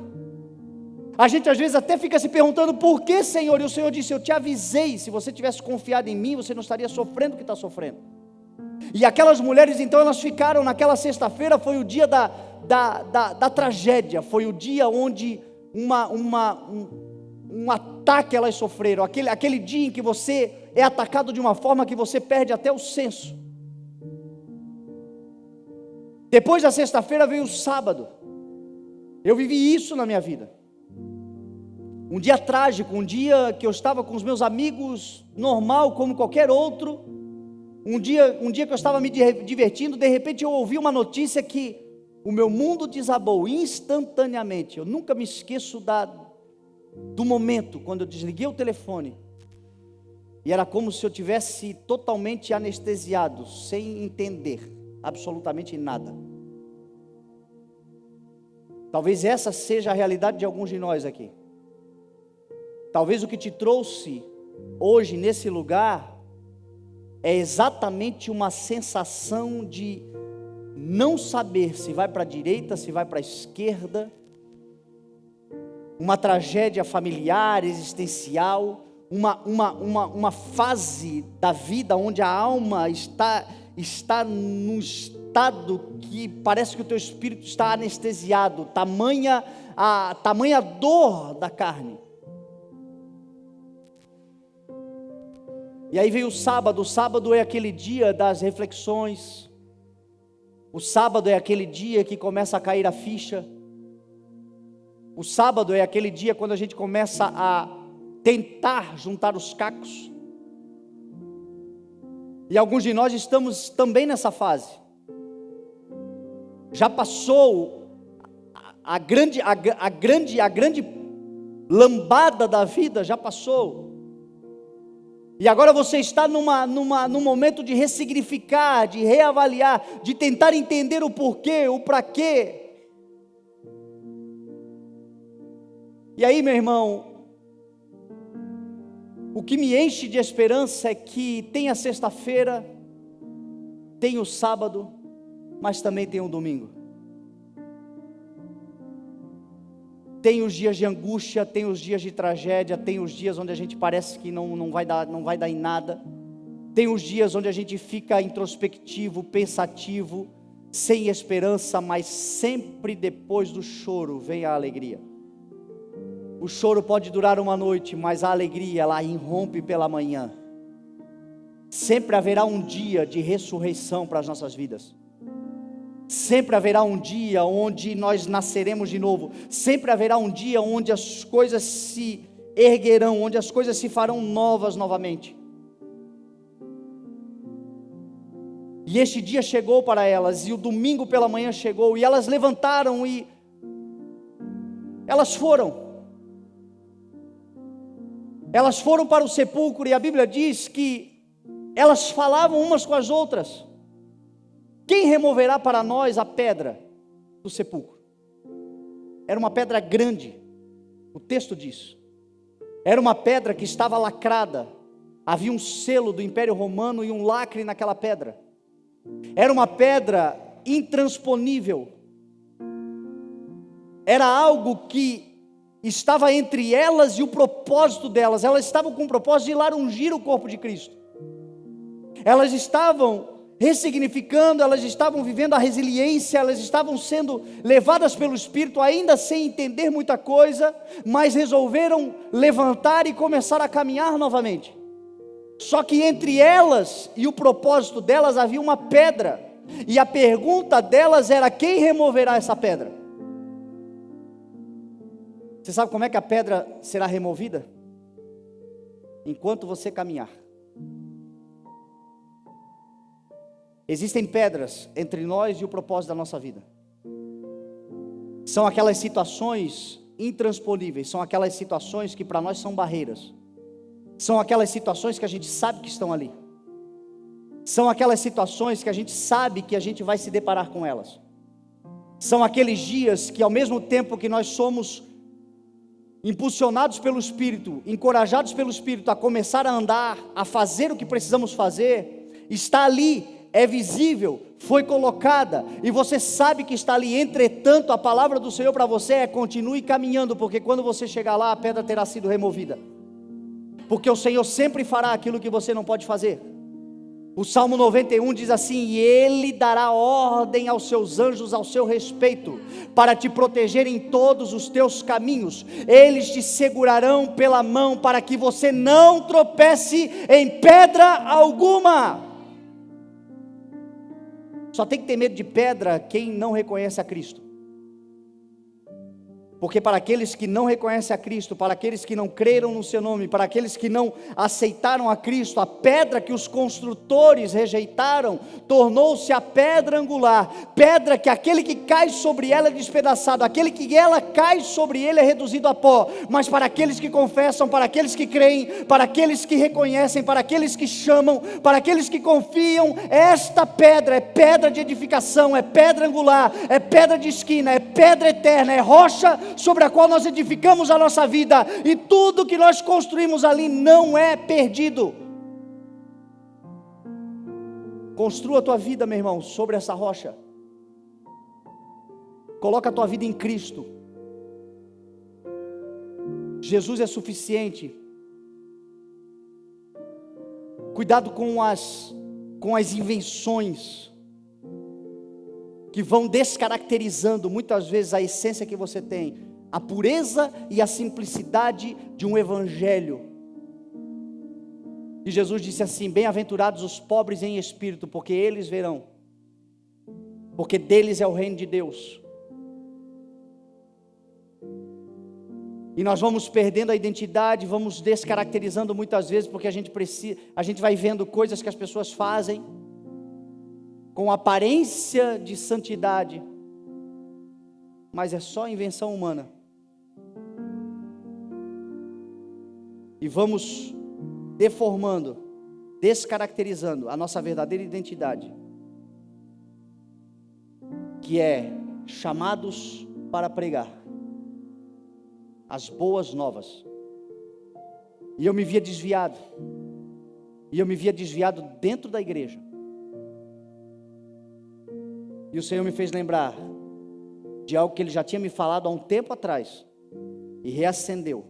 A gente às vezes até fica se perguntando: por que, Senhor? E o Senhor disse: eu te avisei, se você tivesse confiado em mim, você não estaria sofrendo o que está sofrendo. E aquelas mulheres então, elas ficaram naquela sexta-feira, foi o dia da tragédia, foi o dia onde um ataque elas sofreram, aquele dia em que você é atacado de uma forma que você perde até o senso. Depois da sexta-feira veio o sábado. Eu vivi isso na minha vida, um dia trágico, um dia que eu estava com os meus amigos, normal como qualquer outro. Um dia que eu estava me divertindo, de repente eu ouvi uma notícia que o meu mundo desabou instantaneamente. Eu nunca me esqueço do momento, quando eu desliguei o telefone, e era como se eu tivesse totalmente anestesiado, sem entender absolutamente nada. Talvez essa seja a realidade de alguns de nós aqui. Talvez o que te trouxe hoje nesse lugar é exatamente uma sensação de não saber se vai para a direita, se vai para a esquerda, uma tragédia familiar, existencial, uma fase da vida onde a alma está num estado que parece que o teu espírito está anestesiado, tamanha dor da carne. E aí veio o sábado é aquele dia das reflexões, o sábado é aquele dia que começa a cair a ficha, o sábado é aquele dia quando a gente começa a tentar juntar os cacos, e alguns de nós estamos também nessa fase, já passou a grande lambada da vida, já passou, e agora você está num momento de ressignificar, de reavaliar, de tentar entender o porquê, o para quê. E aí, meu irmão, o que me enche de esperança é que tem a sexta-feira, tem o sábado, mas também tem o domingo. Tem os dias de angústia, tem os dias de tragédia, tem os dias onde a gente parece que não vai dar em nada. Tem os dias onde a gente fica introspectivo, pensativo, sem esperança, mas sempre depois do choro vem a alegria. O choro pode durar uma noite, mas a alegria, ela irrompe pela manhã. Sempre haverá um dia de ressurreição para as nossas vidas. Sempre haverá um dia onde nós nasceremos de novo. Sempre haverá um dia onde as coisas se erguerão, onde as coisas se farão novas novamente. E este dia chegou para elas, e o domingo pela manhã chegou, e elas levantaram e elas foram. Elas foram para o sepulcro, e a Bíblia diz que elas falavam umas com as outras: quem removerá para nós a pedra do sepulcro? Era uma pedra grande, o texto diz. Era uma pedra que estava lacrada, havia um selo do Império Romano e um lacre naquela pedra. Era uma pedra intransponível. Era algo que estava entre elas e o propósito delas. Elas estavam com o propósito de ir lá ungir o corpo de Cristo. Elas estavam ressignificando, elas estavam vivendo a resiliência, elas estavam sendo levadas pelo Espírito, ainda sem entender muita coisa, mas resolveram levantar e começar a caminhar novamente. Só que entre elas e o propósito delas havia uma pedra, e a pergunta delas era: quem removerá essa pedra? Você sabe como é que a pedra será removida? Enquanto você caminhar. Existem pedras entre nós e o propósito da nossa vida. São aquelas situações intransponíveis, são aquelas situações que para nós são barreiras. São aquelas situações que a gente sabe que estão ali. São aquelas situações que a gente sabe que a gente vai se deparar com elas. São aqueles dias que, ao mesmo tempo que nós somos impulsionados pelo Espírito, encorajados pelo Espírito a começar a andar, a fazer o que precisamos fazer, está ali, é visível, foi colocada, e você sabe que está ali. Entretanto, a palavra do Senhor para você é: continue caminhando, porque quando você chegar lá, a pedra terá sido removida, porque o Senhor sempre fará aquilo que você não pode fazer. O Salmo 91 diz assim: e Ele dará ordem aos seus anjos ao seu respeito, para te proteger em todos os teus caminhos. Eles te segurarão pela mão, para que você não tropece em pedra alguma. Só tem que ter medo de pedra quem não reconhece a Cristo. Porque para aqueles que não reconhecem a Cristo, para aqueles que não creram no seu nome, para aqueles que não aceitaram a Cristo, a pedra que os construtores rejeitaram, tornou-se a pedra angular, pedra que aquele que cai sobre ela é despedaçado, aquele que ela cai sobre ele é reduzido a pó. Mas para aqueles que confessam, para aqueles que creem, para aqueles que reconhecem, para aqueles que chamam, para aqueles que confiam, esta pedra é pedra de edificação, é pedra angular, é pedra de esquina, é pedra eterna, é rocha sobre a qual nós edificamos a nossa vida, e tudo que nós construímos ali não é perdido. Construa a tua vida, meu irmão, sobre essa rocha. Coloca a tua vida em Cristo. Jesus é suficiente. Cuidado com as invenções que vão descaracterizando muitas vezes a essência que você tem, a pureza e a simplicidade de um evangelho. E Jesus disse assim: bem-aventurados os pobres em espírito, porque eles verão, porque deles é o reino de Deus. E nós vamos perdendo a identidade, vamos descaracterizando muitas vezes, porque a gente vai vendo coisas que as pessoas fazem com aparência de santidade, mas é só invenção humana. E vamos deformando, descaracterizando a nossa verdadeira identidade, que é chamados para pregar as boas novas. E eu me via desviado, dentro da igreja. E o Senhor me fez lembrar de algo que Ele já tinha me falado há um tempo atrás, e reacendeu.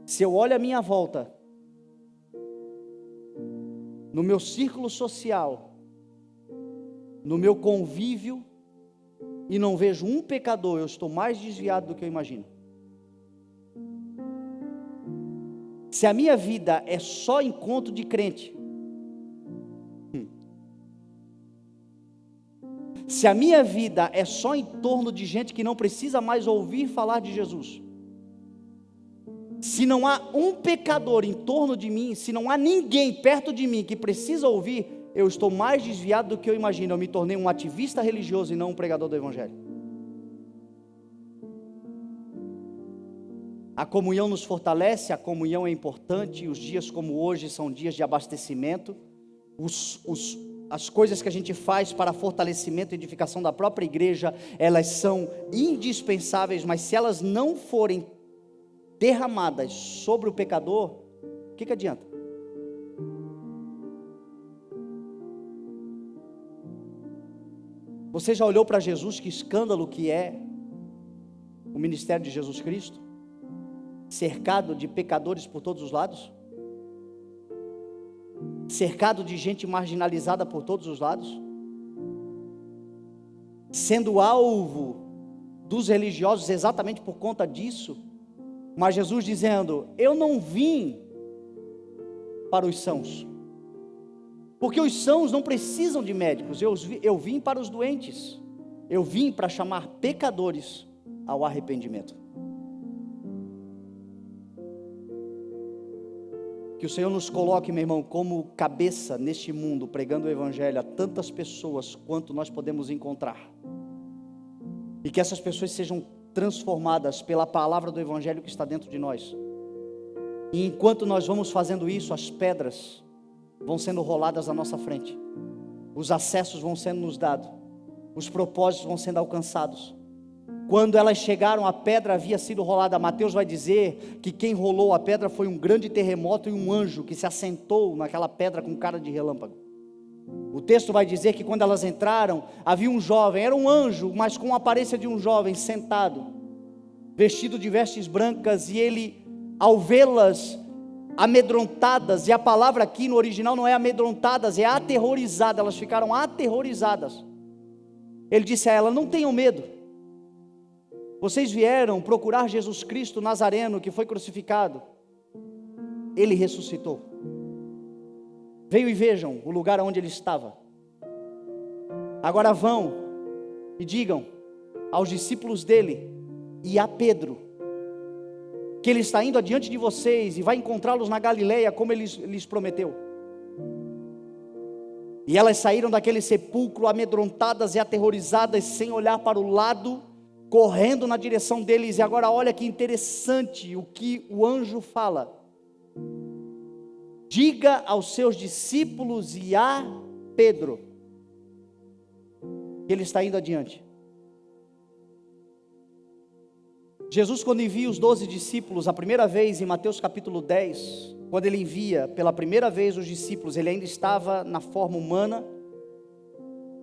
Se eu olho à minha volta, no meu círculo social, no meu convívio, e não vejo um pecador, eu estou mais desviado do que eu imagino. Se a minha vida é só encontro de crente, se a minha vida é só em torno de gente que não precisa mais ouvir falar de Jesus, se não há um pecador em torno de mim, se não há ninguém perto de mim que precisa ouvir, eu estou mais desviado do que eu imagino. Eu me tornei um ativista religioso e não um pregador do Evangelho. A comunhão nos fortalece, a comunhão é importante. Os dias como hoje são dias de abastecimento. As coisas que a gente faz para fortalecimento e edificação da própria igreja, elas são indispensáveis, mas se elas não forem derramadas sobre o pecador, o que adianta? Você já olhou para Jesus, que escândalo que é o ministério de Jesus Cristo? Cercado de pecadores por todos os lados? Cercado de gente marginalizada por todos os lados? Sendo alvo dos religiosos exatamente por conta disso? Mas Jesus dizendo: eu não vim para os sãos, porque os sãos não precisam de médicos, eu vim para os doentes, eu vim para chamar pecadores ao arrependimento. Que o Senhor nos coloque, meu irmão, como cabeça neste mundo, pregando o Evangelho a tantas pessoas quanto nós podemos encontrar, e que essas pessoas sejam transformadas pela palavra do Evangelho que está dentro de nós. E enquanto nós vamos fazendo isso, as pedras vão sendo roladas à nossa frente, os acessos vão sendo nos dados, os propósitos vão sendo alcançados. Quando elas chegaram, a pedra havia sido rolada. Mateus vai dizer que quem rolou a pedra foi um grande terremoto e um anjo que se assentou naquela pedra com cara de relâmpago. O texto vai dizer que quando elas entraram, havia um jovem, era um anjo, mas com a aparência de um jovem, sentado, vestido de vestes brancas, e ele, ao vê-las amedrontadas, e a palavra aqui no original não é amedrontadas, é aterrorizada, elas ficaram aterrorizadas. Ele disse a ela: não tenham medo, vocês vieram procurar Jesus Cristo Nazareno, que foi crucificado. Ele ressuscitou. Venham e vejam o lugar onde ele estava. Agora vão e digam aos discípulos dele e a Pedro que ele está indo adiante de vocês e vai encontrá-los na Galileia, como ele lhes prometeu. E elas saíram daquele sepulcro amedrontadas e aterrorizadas, sem olhar para o lado, correndo na direção deles. E agora olha que interessante o que o anjo fala: diga aos seus discípulos e a Pedro que ele está indo adiante. Jesus, quando envia os 12 discípulos a primeira vez, em Mateus capítulo 10, quando ele envia pela primeira vez os discípulos, ele ainda estava na forma humana,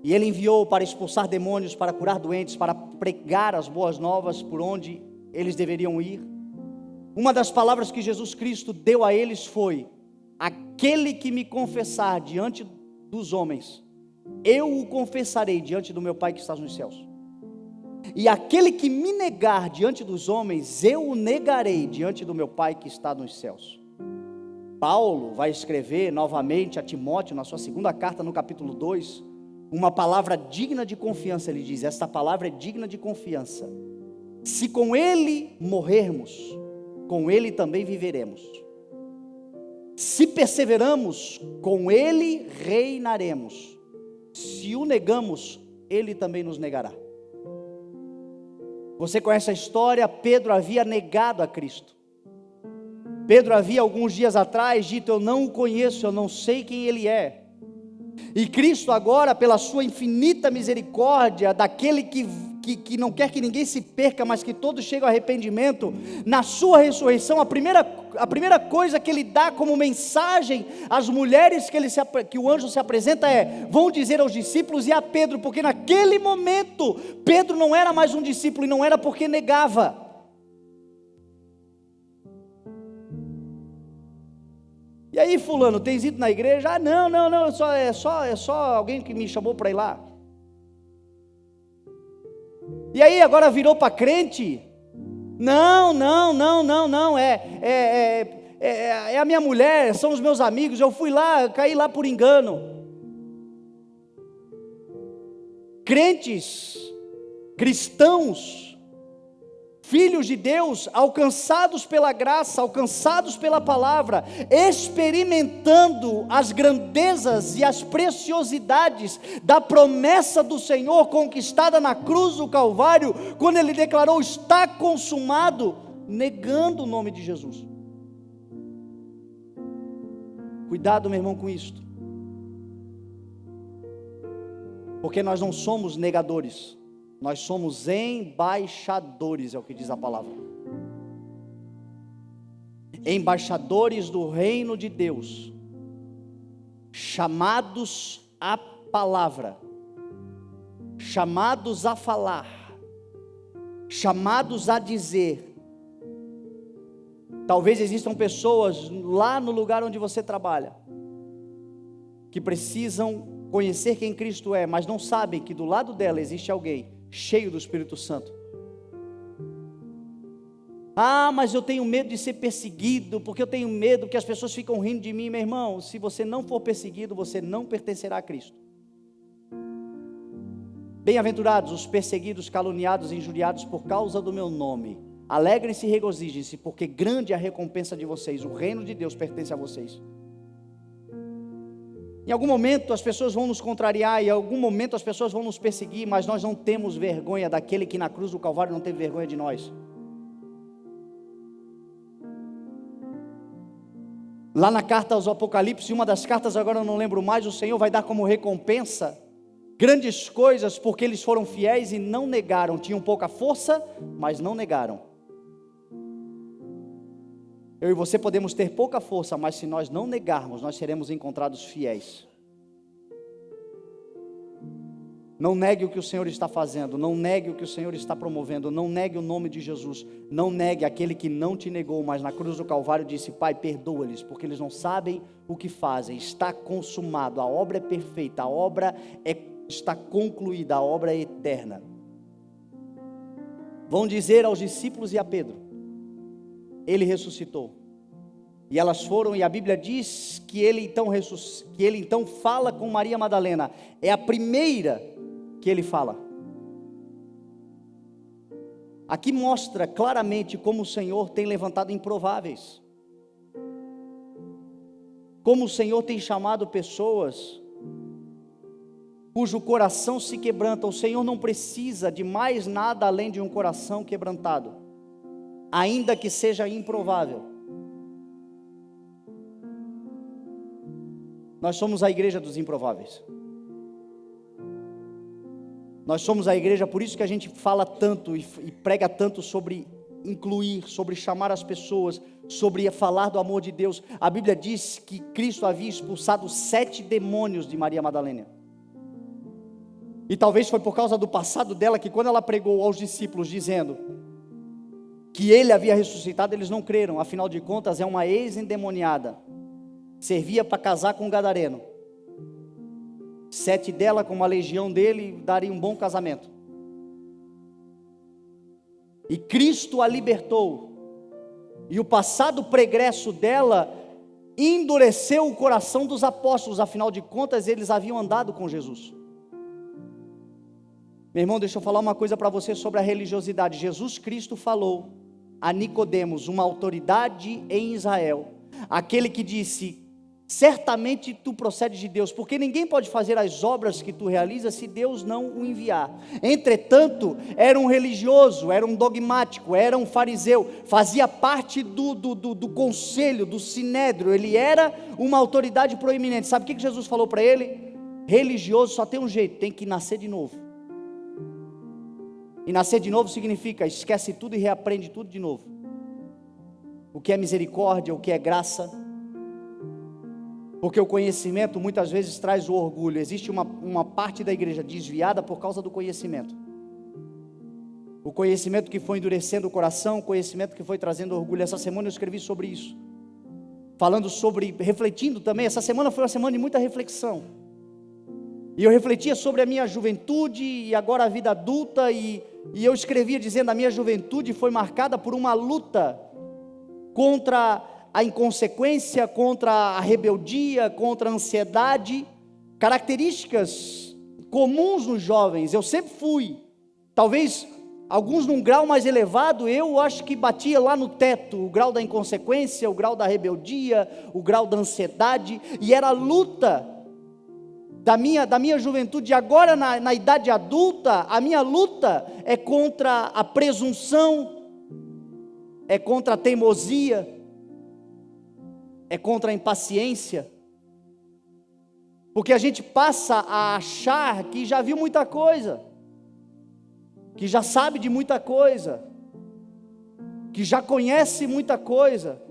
e ele enviou para expulsar demônios, para curar doentes, para pregar as boas novas por onde eles deveriam ir. Uma das palavras que Jesus Cristo deu a eles foi: aquele que me confessar diante dos homens, eu o confessarei diante do meu Pai que está nos céus. e aquele que me negar diante dos homens, eu o negarei diante do meu Pai que está nos céus. Paulo vai escrever novamente a Timóteo, na sua segunda carta, no capítulo 2, uma palavra digna de confiança. Ele diz: esta palavra é digna de confiança. Se com ele morrermos, com ele também viveremos. Se perseveramos, com ele reinaremos. Se o negamos, ele também nos negará. Você conhece a história? Pedro havia negado a Cristo. Pedro havia alguns dias atrás dito: eu não o conheço, eu não sei quem ele é. E Cristo agora, pela sua infinita misericórdia, daquele que não quer que ninguém se perca, mas que todos cheguem ao arrependimento, na sua ressurreição, a primeira coisa que ele dá como mensagem às mulheres que o anjo se apresenta é: vão dizer aos discípulos e a Pedro, porque naquele momento, Pedro não era mais um discípulo, e não era porque negava. E aí, fulano, tens ido na igreja? Ah, não, é só alguém que me chamou para ir lá. E aí, agora virou para crente? Não, é a minha mulher, são os meus amigos, eu fui lá, caí lá por engano. Crentes, cristãos, filhos de Deus, alcançados pela graça, alcançados pela palavra, experimentando as grandezas e as preciosidades da promessa do Senhor conquistada na cruz do Calvário, quando Ele declarou: está consumado, negando o nome de Jesus. Cuidado, meu irmão, com isto, porque nós não somos negadores, nós somos embaixadores, é o que diz a palavra. Embaixadores do reino de Deus, chamados à palavra, chamados a falar, chamados a dizer. Talvez existam pessoas lá no lugar onde você trabalha, que precisam conhecer quem Cristo é, mas não sabem que do lado dela existe alguém cheio do Espírito Santo. Ah, mas eu tenho medo de ser perseguido, porque eu tenho medo que as pessoas ficam rindo de mim. Meu irmão, se você não for perseguido, você não pertencerá a Cristo. Bem-aventurados os perseguidos, caluniados e injuriados por causa do meu nome. Alegrem-se e regozijem-se, porque grande é a recompensa de vocês. O reino de Deus pertence a vocês. Em algum momento as pessoas vão nos contrariar, em algum momento as pessoas vão nos perseguir, mas nós não temos vergonha daquele que na cruz do Calvário não teve vergonha de nós. Lá na carta aos Apocalipse, uma das cartas, agora eu não lembro mais, o Senhor vai dar como recompensa grandes coisas, porque eles foram fiéis e não negaram. Tinham pouca força, mas não negaram. Eu e você podemos ter pouca força, mas se nós não negarmos, nós seremos encontrados fiéis. Não negue o que o Senhor está fazendo, não negue o que o Senhor está promovendo, não negue o nome de Jesus, não negue aquele que não te negou, mas na cruz do Calvário disse: Pai, perdoa-lhes, porque eles não sabem o que fazem. Está consumado, a obra é perfeita, a obra está concluída, a obra é eterna. Vão dizer aos discípulos e a Pedro: Ele ressuscitou. E elas foram, e a Bíblia diz que ele então fala com Maria Madalena. É a primeira que ele fala. Aqui mostra claramente como o Senhor tem levantado improváveis, como o Senhor tem chamado pessoas cujo coração se quebranta. O Senhor não precisa de mais nada além de um coração quebrantado, ainda que seja improvável. Nós somos a igreja dos improváveis. Nós somos a igreja, por isso que a gente fala tanto e prega tanto sobre incluir, sobre chamar as pessoas, sobre falar do amor de Deus. A Bíblia diz que Cristo havia expulsado 7 demônios de Maria Madalena. E talvez foi por causa do passado dela que quando ela pregou aos discípulos dizendo que ele havia ressuscitado, eles não creram. Afinal de contas, é uma ex-endemoniada. Servia para casar com um gadareno. 7 dela, com uma legião dele, daria um bom casamento. e Cristo a libertou, e o passado pregresso dela endureceu o coração dos apóstolos, afinal de contas eles haviam andado com Jesus. Meu irmão, deixa eu falar uma coisa para você sobre a religiosidade. Jesus Cristo falou a Nicodemos, uma autoridade em Israel, aquele que disse: certamente tu procedes de Deus, porque ninguém pode fazer as obras que tu realizas se Deus não o enviar. Entretanto, era um religioso, era um dogmático, era um fariseu, fazia parte do conselho, do sinédrio, ele era uma autoridade proeminente. Sabe o que Jesus falou para ele? Religioso só tem um jeito, tem que nascer de novo. E nascer de novo significa esquece tudo e reaprende tudo de novo. O que é misericórdia, o que é graça. Porque o conhecimento muitas vezes traz o orgulho. Existe uma parte da igreja desviada por causa do conhecimento. O conhecimento que foi endurecendo o coração, o conhecimento que foi trazendo orgulho. Essa semana eu escrevi sobre isso. Falando sobre, refletindo também. Essa semana foi uma semana de muita reflexão. E eu refletia sobre a minha juventude e agora a vida adulta. E eu escrevia dizendo: a minha juventude foi marcada por uma luta contra a inconsequência, contra a rebeldia, contra a ansiedade, características comuns nos jovens. Eu sempre fui, talvez alguns num grau mais elevado, eu acho que batia lá no teto, o grau da inconsequência, o grau da rebeldia, o grau da ansiedade, e era a luta da minha juventude. Agora na idade adulta, a minha luta é contra a presunção, é contra a teimosia, é contra a impaciência, porque a gente passa a achar que já viu muita coisa, que já sabe de muita coisa, que já conhece muita coisa,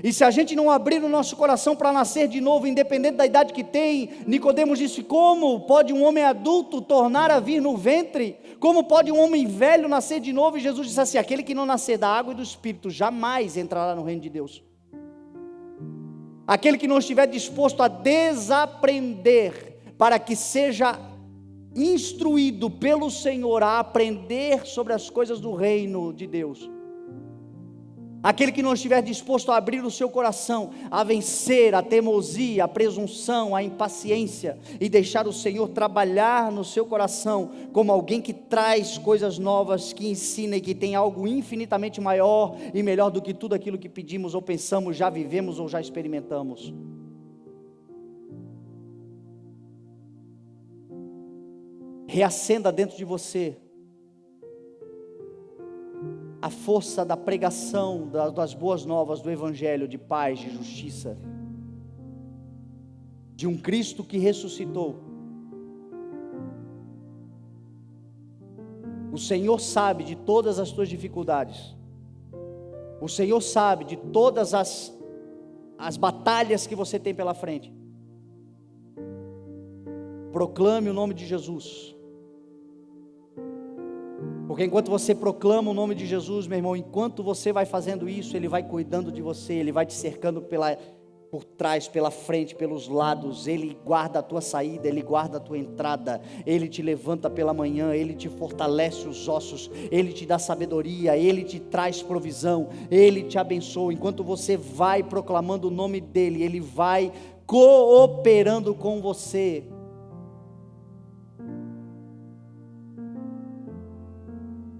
e se a gente não abrir o nosso coração para nascer de novo, independente da idade que tem, Nicodemos disse: como pode um homem adulto tornar a vir no ventre? Como pode um homem velho nascer de novo? E Jesus disse assim: aquele que não nascer da água e do Espírito jamais entrará no reino de Deus. Aquele que não estiver disposto a desaprender, para que seja instruído pelo Senhor a aprender sobre as coisas do reino de Deus. Aquele que não estiver disposto a abrir o seu coração, a vencer a teimosia, a presunção, a impaciência, e deixar o Senhor trabalhar no seu coração, como alguém que traz coisas novas, que ensina e que tem algo infinitamente maior e melhor do que tudo aquilo que pedimos ou pensamos, já vivemos ou já experimentamos. Reacenda dentro de você a força da pregação das boas novas do Evangelho de paz, de justiça, de um Cristo que ressuscitou. O Senhor sabe de todas as tuas dificuldades, o Senhor sabe de todas as batalhas que você tem pela frente. Proclame o nome de Jesus. Porque enquanto você proclama o nome de Jesus, meu irmão, enquanto você vai fazendo isso, Ele vai cuidando de você, Ele vai te cercando por trás, pela frente, pelos lados, Ele guarda a tua saída, Ele guarda a tua entrada, Ele te levanta pela manhã, Ele te fortalece os ossos, Ele te dá sabedoria, Ele te traz provisão, Ele te abençoa. Enquanto você vai proclamando o nome dEle, Ele vai cooperando com você.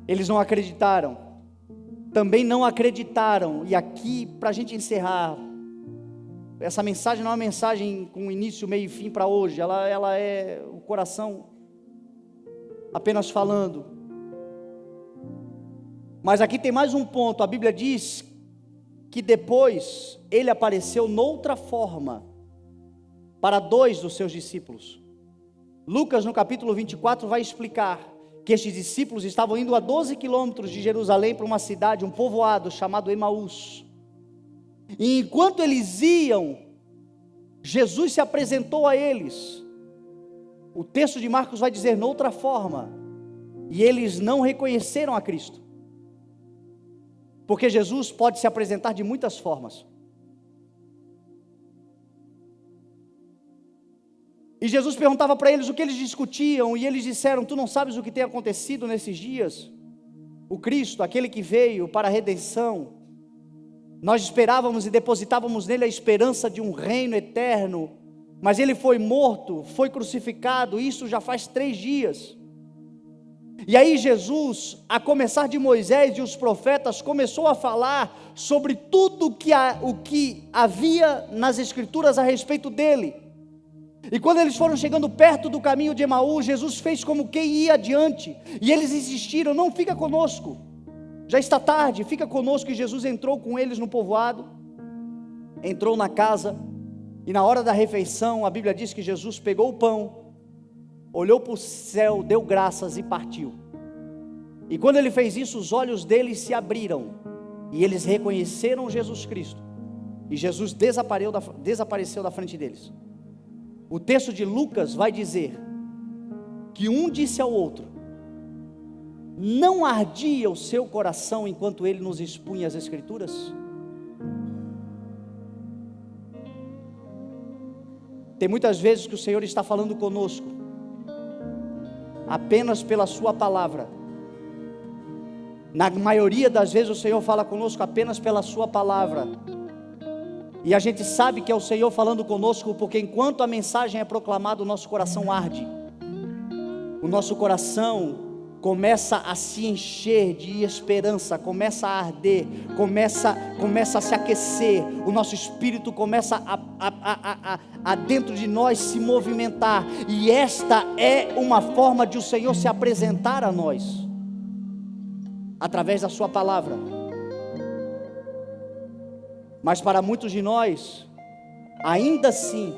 Eles não acreditaram, também não acreditaram, e aqui para a gente encerrar, essa mensagem não é uma mensagem com início, meio e fim para hoje, ela é o coração apenas falando, mas aqui tem mais um ponto. A Bíblia diz que depois Ele apareceu noutra forma, para 2 dos seus discípulos. Lucas no capítulo 24 vai explicar que estes discípulos estavam indo a 12 quilômetros de Jerusalém para uma cidade, um povoado chamado Emaús, e enquanto eles iam, Jesus se apresentou a eles. O texto de Marcos vai dizer noutra forma, e eles não reconheceram a Cristo, porque Jesus pode se apresentar de muitas formas. E Jesus perguntava para eles o que eles discutiam, e eles disseram: tu não sabes o que tem acontecido nesses dias? o Cristo, aquele que veio para a redenção, nós esperávamos e depositávamos nele a esperança de um reino eterno, mas ele foi morto, foi crucificado, isso já faz 3 dias. E aí Jesus, a começar de Moisés e os profetas, começou a falar sobre tudo o que havia nas Escrituras a respeito dele. E quando eles foram chegando perto do caminho de Emaús, Jesus fez como quem ia adiante, e eles insistiram: não, fica conosco, já está tarde, fica conosco. E Jesus entrou com eles no povoado, entrou na casa, e na hora da refeição, a Bíblia diz que Jesus pegou o pão, olhou para o céu, deu graças e partiu. E quando ele fez isso, os olhos deles se abriram, e eles reconheceram Jesus Cristo, e Jesus desapareceu da frente deles. O texto de Lucas vai dizer que um disse ao outro: não ardia o seu coração enquanto ele nos expunha as Escrituras? Tem muitas vezes que o Senhor está falando conosco apenas pela sua palavra. Na maioria das vezes o Senhor fala conosco apenas pela sua palavra. E a gente sabe que é o Senhor falando conosco, porque enquanto a mensagem é proclamada, o nosso coração arde. O nosso coração começa a se encher de esperança, começa a arder, começa a se aquecer. O nosso espírito começa a dentro de nós se movimentar. E esta é uma forma de o Senhor se apresentar a nós, através da sua palavra. Mas para muitos de nós, ainda assim,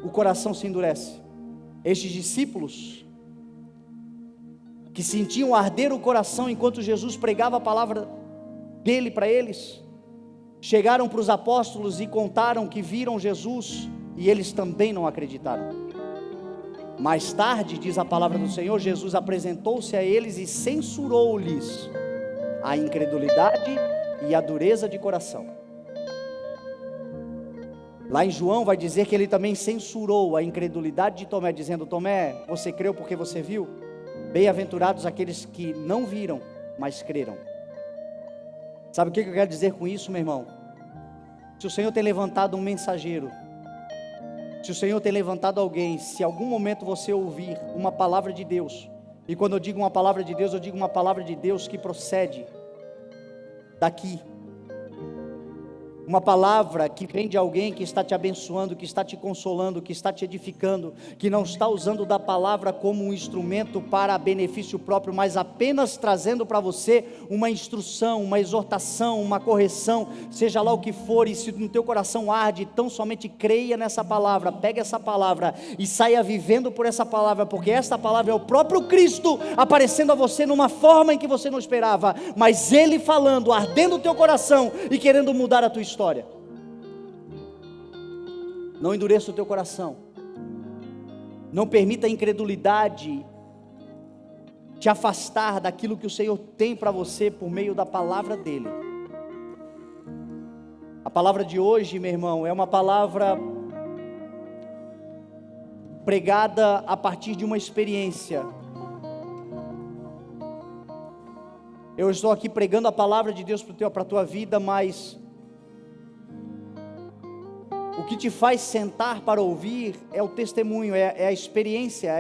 o coração se endurece. Estes discípulos, que sentiam arder o coração enquanto Jesus pregava a palavra dele para eles, chegaram para os apóstolos e contaram que viram Jesus, e eles também não acreditaram. Mais tarde, diz a palavra do Senhor, Jesus apresentou-se a eles e censurou-lhes a incredulidade e a dureza de coração. Lá em João vai dizer que ele também censurou a incredulidade de Tomé, dizendo: Tomé, você creu porque você viu? Bem-aventurados aqueles que não viram, mas creram. Sabe o que eu quero dizer com isso, meu irmão? Se o Senhor tem levantado um mensageiro, se o Senhor tem levantado alguém, se em algum momento você ouvir uma palavra de Deus, e quando eu digo uma palavra de Deus, eu digo uma palavra de Deus que procede daqui, uma palavra que vem de alguém que está te abençoando, que está te consolando, que está te edificando, que não está usando da palavra como um instrumento para benefício próprio, mas apenas trazendo para você uma instrução, uma exortação, uma correção, seja lá o que for. E se no teu coração arde, tão somente creia nessa palavra, pegue essa palavra e saia vivendo por essa palavra, porque esta palavra é o próprio Cristo aparecendo a você numa forma em que você não esperava, mas Ele falando, ardendo o teu coração e querendo mudar a tua história. Não endureça o teu coração, não permita a incredulidade te afastar daquilo que o Senhor tem para você por meio da palavra dEle. A palavra de hoje, meu irmão, é uma palavra pregada a partir de uma experiência. Eu estou aqui pregando a palavra de Deus para a tua vida, mas o que te faz sentar para ouvir é o testemunho, é a experiência,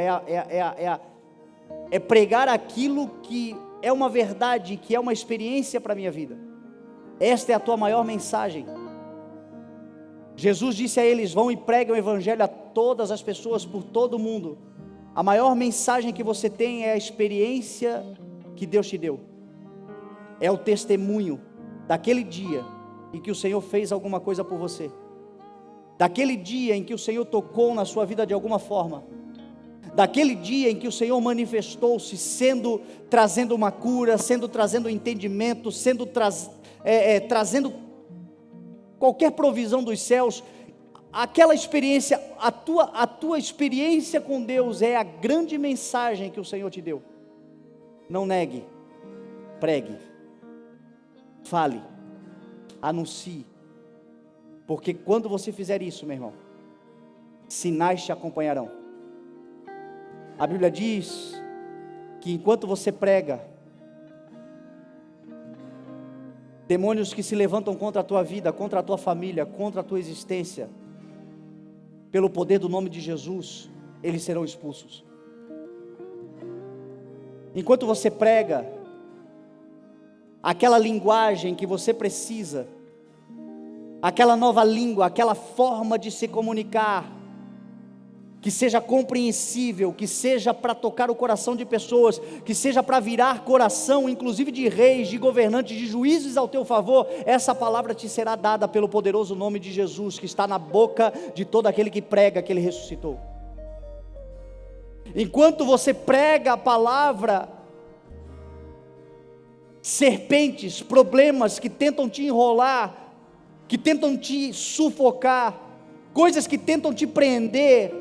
é pregar aquilo que é uma verdade, que é uma experiência para a minha vida. Esta é a tua maior mensagem. Jesus disse a eles: vão e pregam o evangelho a todas as pessoas por todo o mundo. A maior mensagem que você tem é a experiência que Deus te deu, é o testemunho daquele dia em que o Senhor fez alguma coisa por você, daquele dia em que o Senhor tocou na sua vida de alguma forma, daquele dia em que o Senhor manifestou-se, trazendo uma cura, trazendo entendimento, trazendo qualquer provisão dos céus. Aquela experiência, a tua experiência com Deus é a grande mensagem que o Senhor te deu. Não negue, pregue, fale, anuncie, porque quando você fizer isso, meu irmão, sinais te acompanharão. A Bíblia diz que enquanto você prega, Demônios que se levantam contra a tua vida, contra a tua família, contra a tua existência, pelo poder do nome de Jesus, eles serão expulsos. Enquanto você prega aquela linguagem que você precisa, aquela nova língua, aquela forma de se comunicar, que seja compreensível, que seja para tocar o coração de pessoas, que seja para virar coração, inclusive de reis, de governantes, de juízes ao teu favor, essa palavra te será dada pelo poderoso nome de Jesus, que está na boca de todo aquele que prega que Ele ressuscitou. Enquanto você prega a palavra, serpentes, problemas que tentam te enrolar, que tentam te sufocar, coisas que tentam te prender,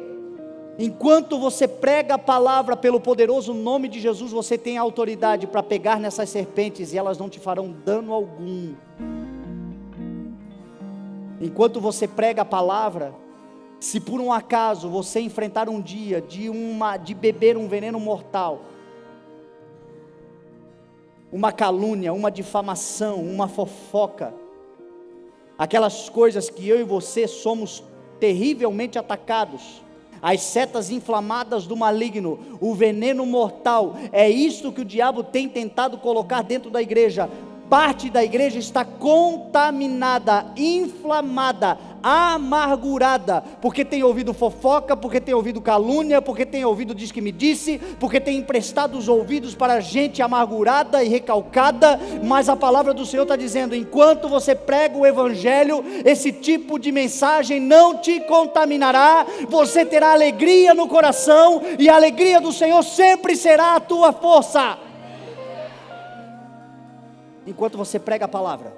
enquanto você prega a palavra pelo poderoso nome de Jesus, você tem autoridade para pegar nessas serpentes e elas não te farão dano algum. Enquanto você prega a palavra, se por um acaso você enfrentar um dia de beber um veneno mortal, uma calúnia, uma difamação, uma fofoca, aquelas coisas que eu e você somos terrivelmente atacados, as setas inflamadas do maligno, o veneno mortal, é isto que o diabo tem tentado colocar dentro da igreja. Parte da igreja está contaminada, inflamada, amargurada, porque tem ouvido fofoca, porque tem ouvido calúnia, porque tem ouvido diz que me disse, porque tem emprestado os ouvidos para gente amargurada e recalcada. Mas a palavra do Senhor está dizendo: enquanto você prega o evangelho, esse tipo de mensagem não te contaminará, você terá alegria no coração, e a alegria do Senhor sempre será a tua força. Enquanto você prega a palavra,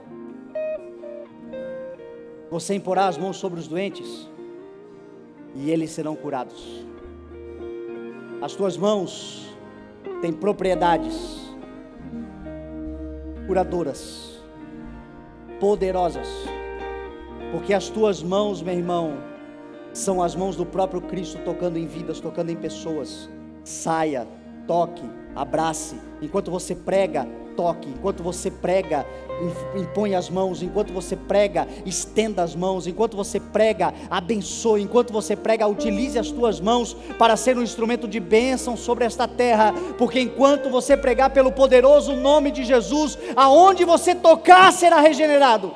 você imporá as mãos sobre os doentes e eles serão curados. As tuas mãos têm propriedades curadoras, poderosas, porque as tuas mãos, meu irmão, são as mãos do próprio Cristo tocando em vidas, tocando em pessoas. Saia, toque, abrace. Enquanto você prega, toque. Enquanto você prega, impõe as mãos. Enquanto você prega, estenda as mãos. Enquanto você prega, abençoe. Enquanto você prega, utilize as tuas mãos para ser um instrumento de bênção sobre esta terra, porque enquanto você pregar pelo poderoso nome de Jesus, aonde você tocar será regenerado.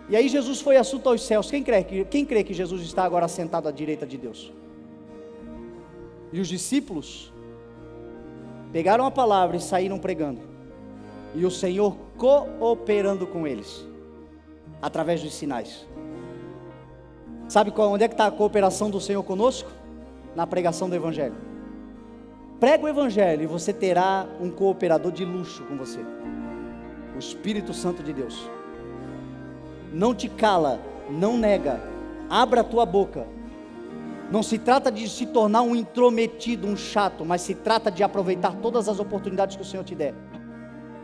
E aí Jesus foi assunto aos céus. Quem crê que Jesus está agora sentado à direita de Deus? E os discípulos pegaram a palavra e saíram pregando, e o Senhor cooperando com eles, através dos sinais. Sabe onde é que está a cooperação do Senhor conosco? Na pregação do Evangelho. Prega o Evangelho e você terá um cooperador de luxo com você, o Espírito Santo de Deus. Não te cala, não nega, abra a tua boca. Não se trata de se tornar um intrometido, um chato, mas se trata de aproveitar todas as oportunidades que o Senhor te der.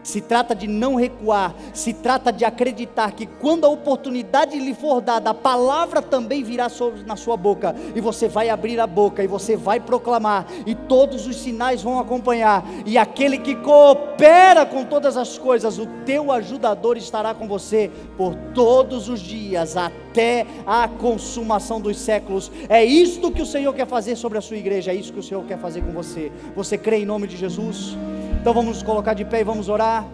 Se trata de não recuar, se trata de acreditar que quando a oportunidade lhe for dada, a palavra também virá na sua boca, e você vai abrir a boca, e você vai proclamar, e todos os sinais vão acompanhar, e aquele que coopera com todas as coisas, o teu ajudador estará com você, por todos os dias, até a consumação dos séculos. É isto que o Senhor quer fazer sobre a sua igreja, é isso que o Senhor quer fazer com você. Você crê em nome de Jesus? Então vamos nos colocar de pé e vamos orar.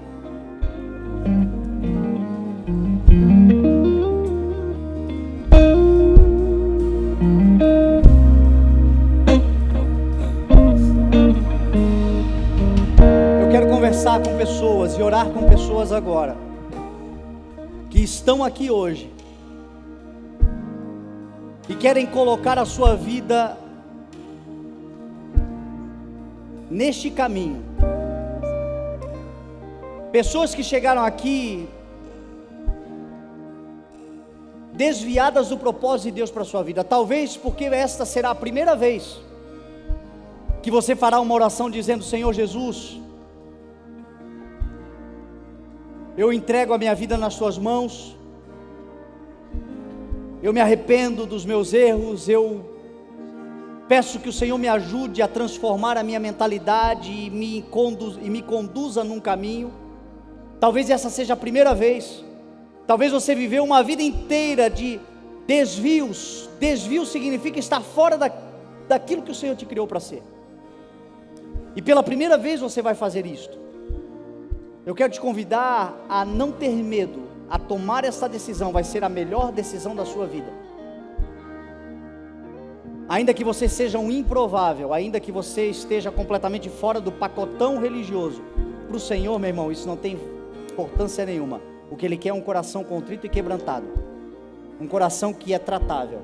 Eu quero conversar com pessoas e orar com pessoas agora, que estão aqui hoje e querem colocar a sua vida neste caminho. Pessoas que chegaram aqui desviadas do propósito de Deus para a sua vida, talvez porque esta será a primeira vez que você fará uma oração dizendo: Senhor Jesus, eu entrego a minha vida nas tuas mãos, eu me arrependo dos meus erros, eu Peço que o Senhor me ajude a transformar a minha mentalidade e me conduza num caminho. Talvez essa seja a primeira vez. Talvez você viveu uma vida inteira de desvios. Desvio significa estar fora daquilo que o Senhor te criou para ser. E pela primeira vez você vai fazer isto. Eu quero te convidar a não ter medo, a tomar essa decisão. Vai ser a melhor decisão da sua vida. Ainda que você seja um improvável, ainda que você esteja completamente fora do pacotão religioso, para o Senhor, meu irmão, isso não tem importância nenhuma. O que Ele quer é um coração contrito e quebrantado, um coração que é tratável.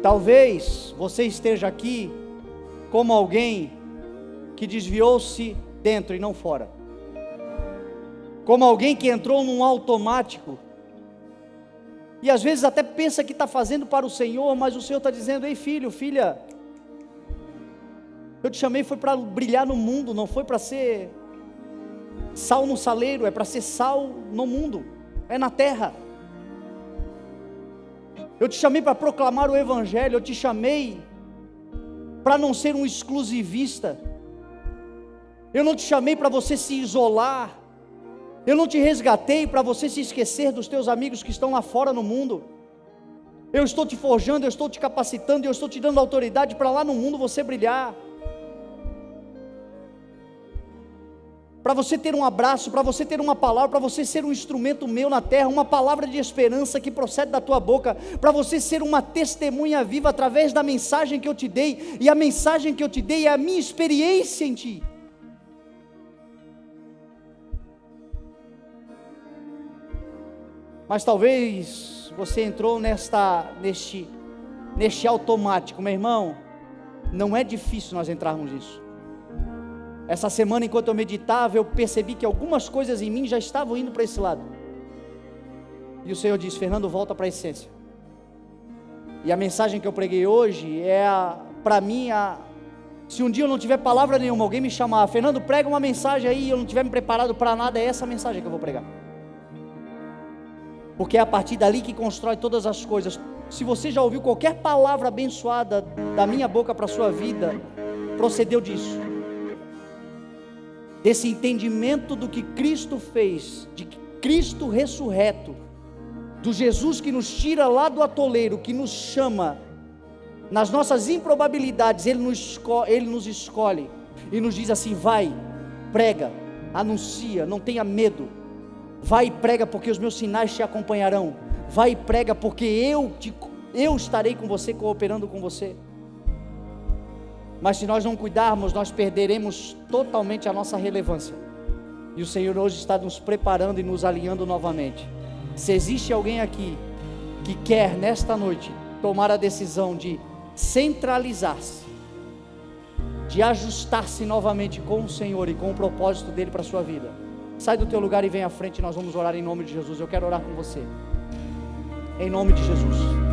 Talvez você esteja aqui como alguém que desviou-se dentro e não fora, como alguém que entrou num automático, e às vezes até pensa que está fazendo para o Senhor, mas o Senhor está dizendo: ei filho, filha, eu te chamei foi para brilhar no mundo, não foi para ser sal no saleiro, é para ser sal no mundo, é na terra. Eu te chamei para proclamar o Evangelho, eu te chamei para não ser um exclusivista, eu não te chamei para você se isolar, eu não te resgatei para você se esquecer dos teus amigos que estão lá fora no mundo. Eu estou te forjando, eu estou te capacitando, eu estou te dando autoridade para lá no mundo você brilhar, para você ter um abraço, para você ter uma palavra, para você ser um instrumento meu na terra, uma palavra de esperança que procede da tua boca, para você ser uma testemunha viva através da mensagem que eu te dei, e a mensagem que eu te dei é a minha experiência em ti. Mas talvez você entrou neste automático, meu irmão. Não é difícil nós entrarmos nisso. Essa semana, enquanto eu meditava, eu percebi que algumas coisas em mim já estavam indo para esse lado. E o Senhor disse: Fernando, volta para a essência. E a mensagem que eu preguei hoje é, para mim, se um dia eu não tiver palavra nenhuma, alguém me chamar: Fernando, prega uma mensagem aí, e eu não tiver me preparado para nada, é essa mensagem que eu vou pregar. Porque é a partir dali que constrói todas as coisas. Se você já ouviu qualquer palavra abençoada da minha boca para a sua vida, procedeu disso, desse entendimento do que Cristo fez, de Cristo ressurreto, do Jesus que nos tira lá do atoleiro, que nos chama, nas nossas improbabilidades, Ele nos escolhe, e nos diz assim: vai, prega, anuncia, não tenha medo, vai e prega porque os meus sinais te acompanharão, vai e prega porque eu estarei com você, cooperando com você. Mas se nós não cuidarmos, nós perderemos totalmente a nossa relevância, e o Senhor hoje está nos preparando e nos alinhando novamente. Se existe alguém aqui que quer nesta noite tomar a decisão de centralizar-se, de ajustar-se novamente com o Senhor e com o propósito dele para a sua vida, sai do teu lugar e vem à frente, nós vamos orar em nome de Jesus. Eu quero orar com você, em nome de Jesus.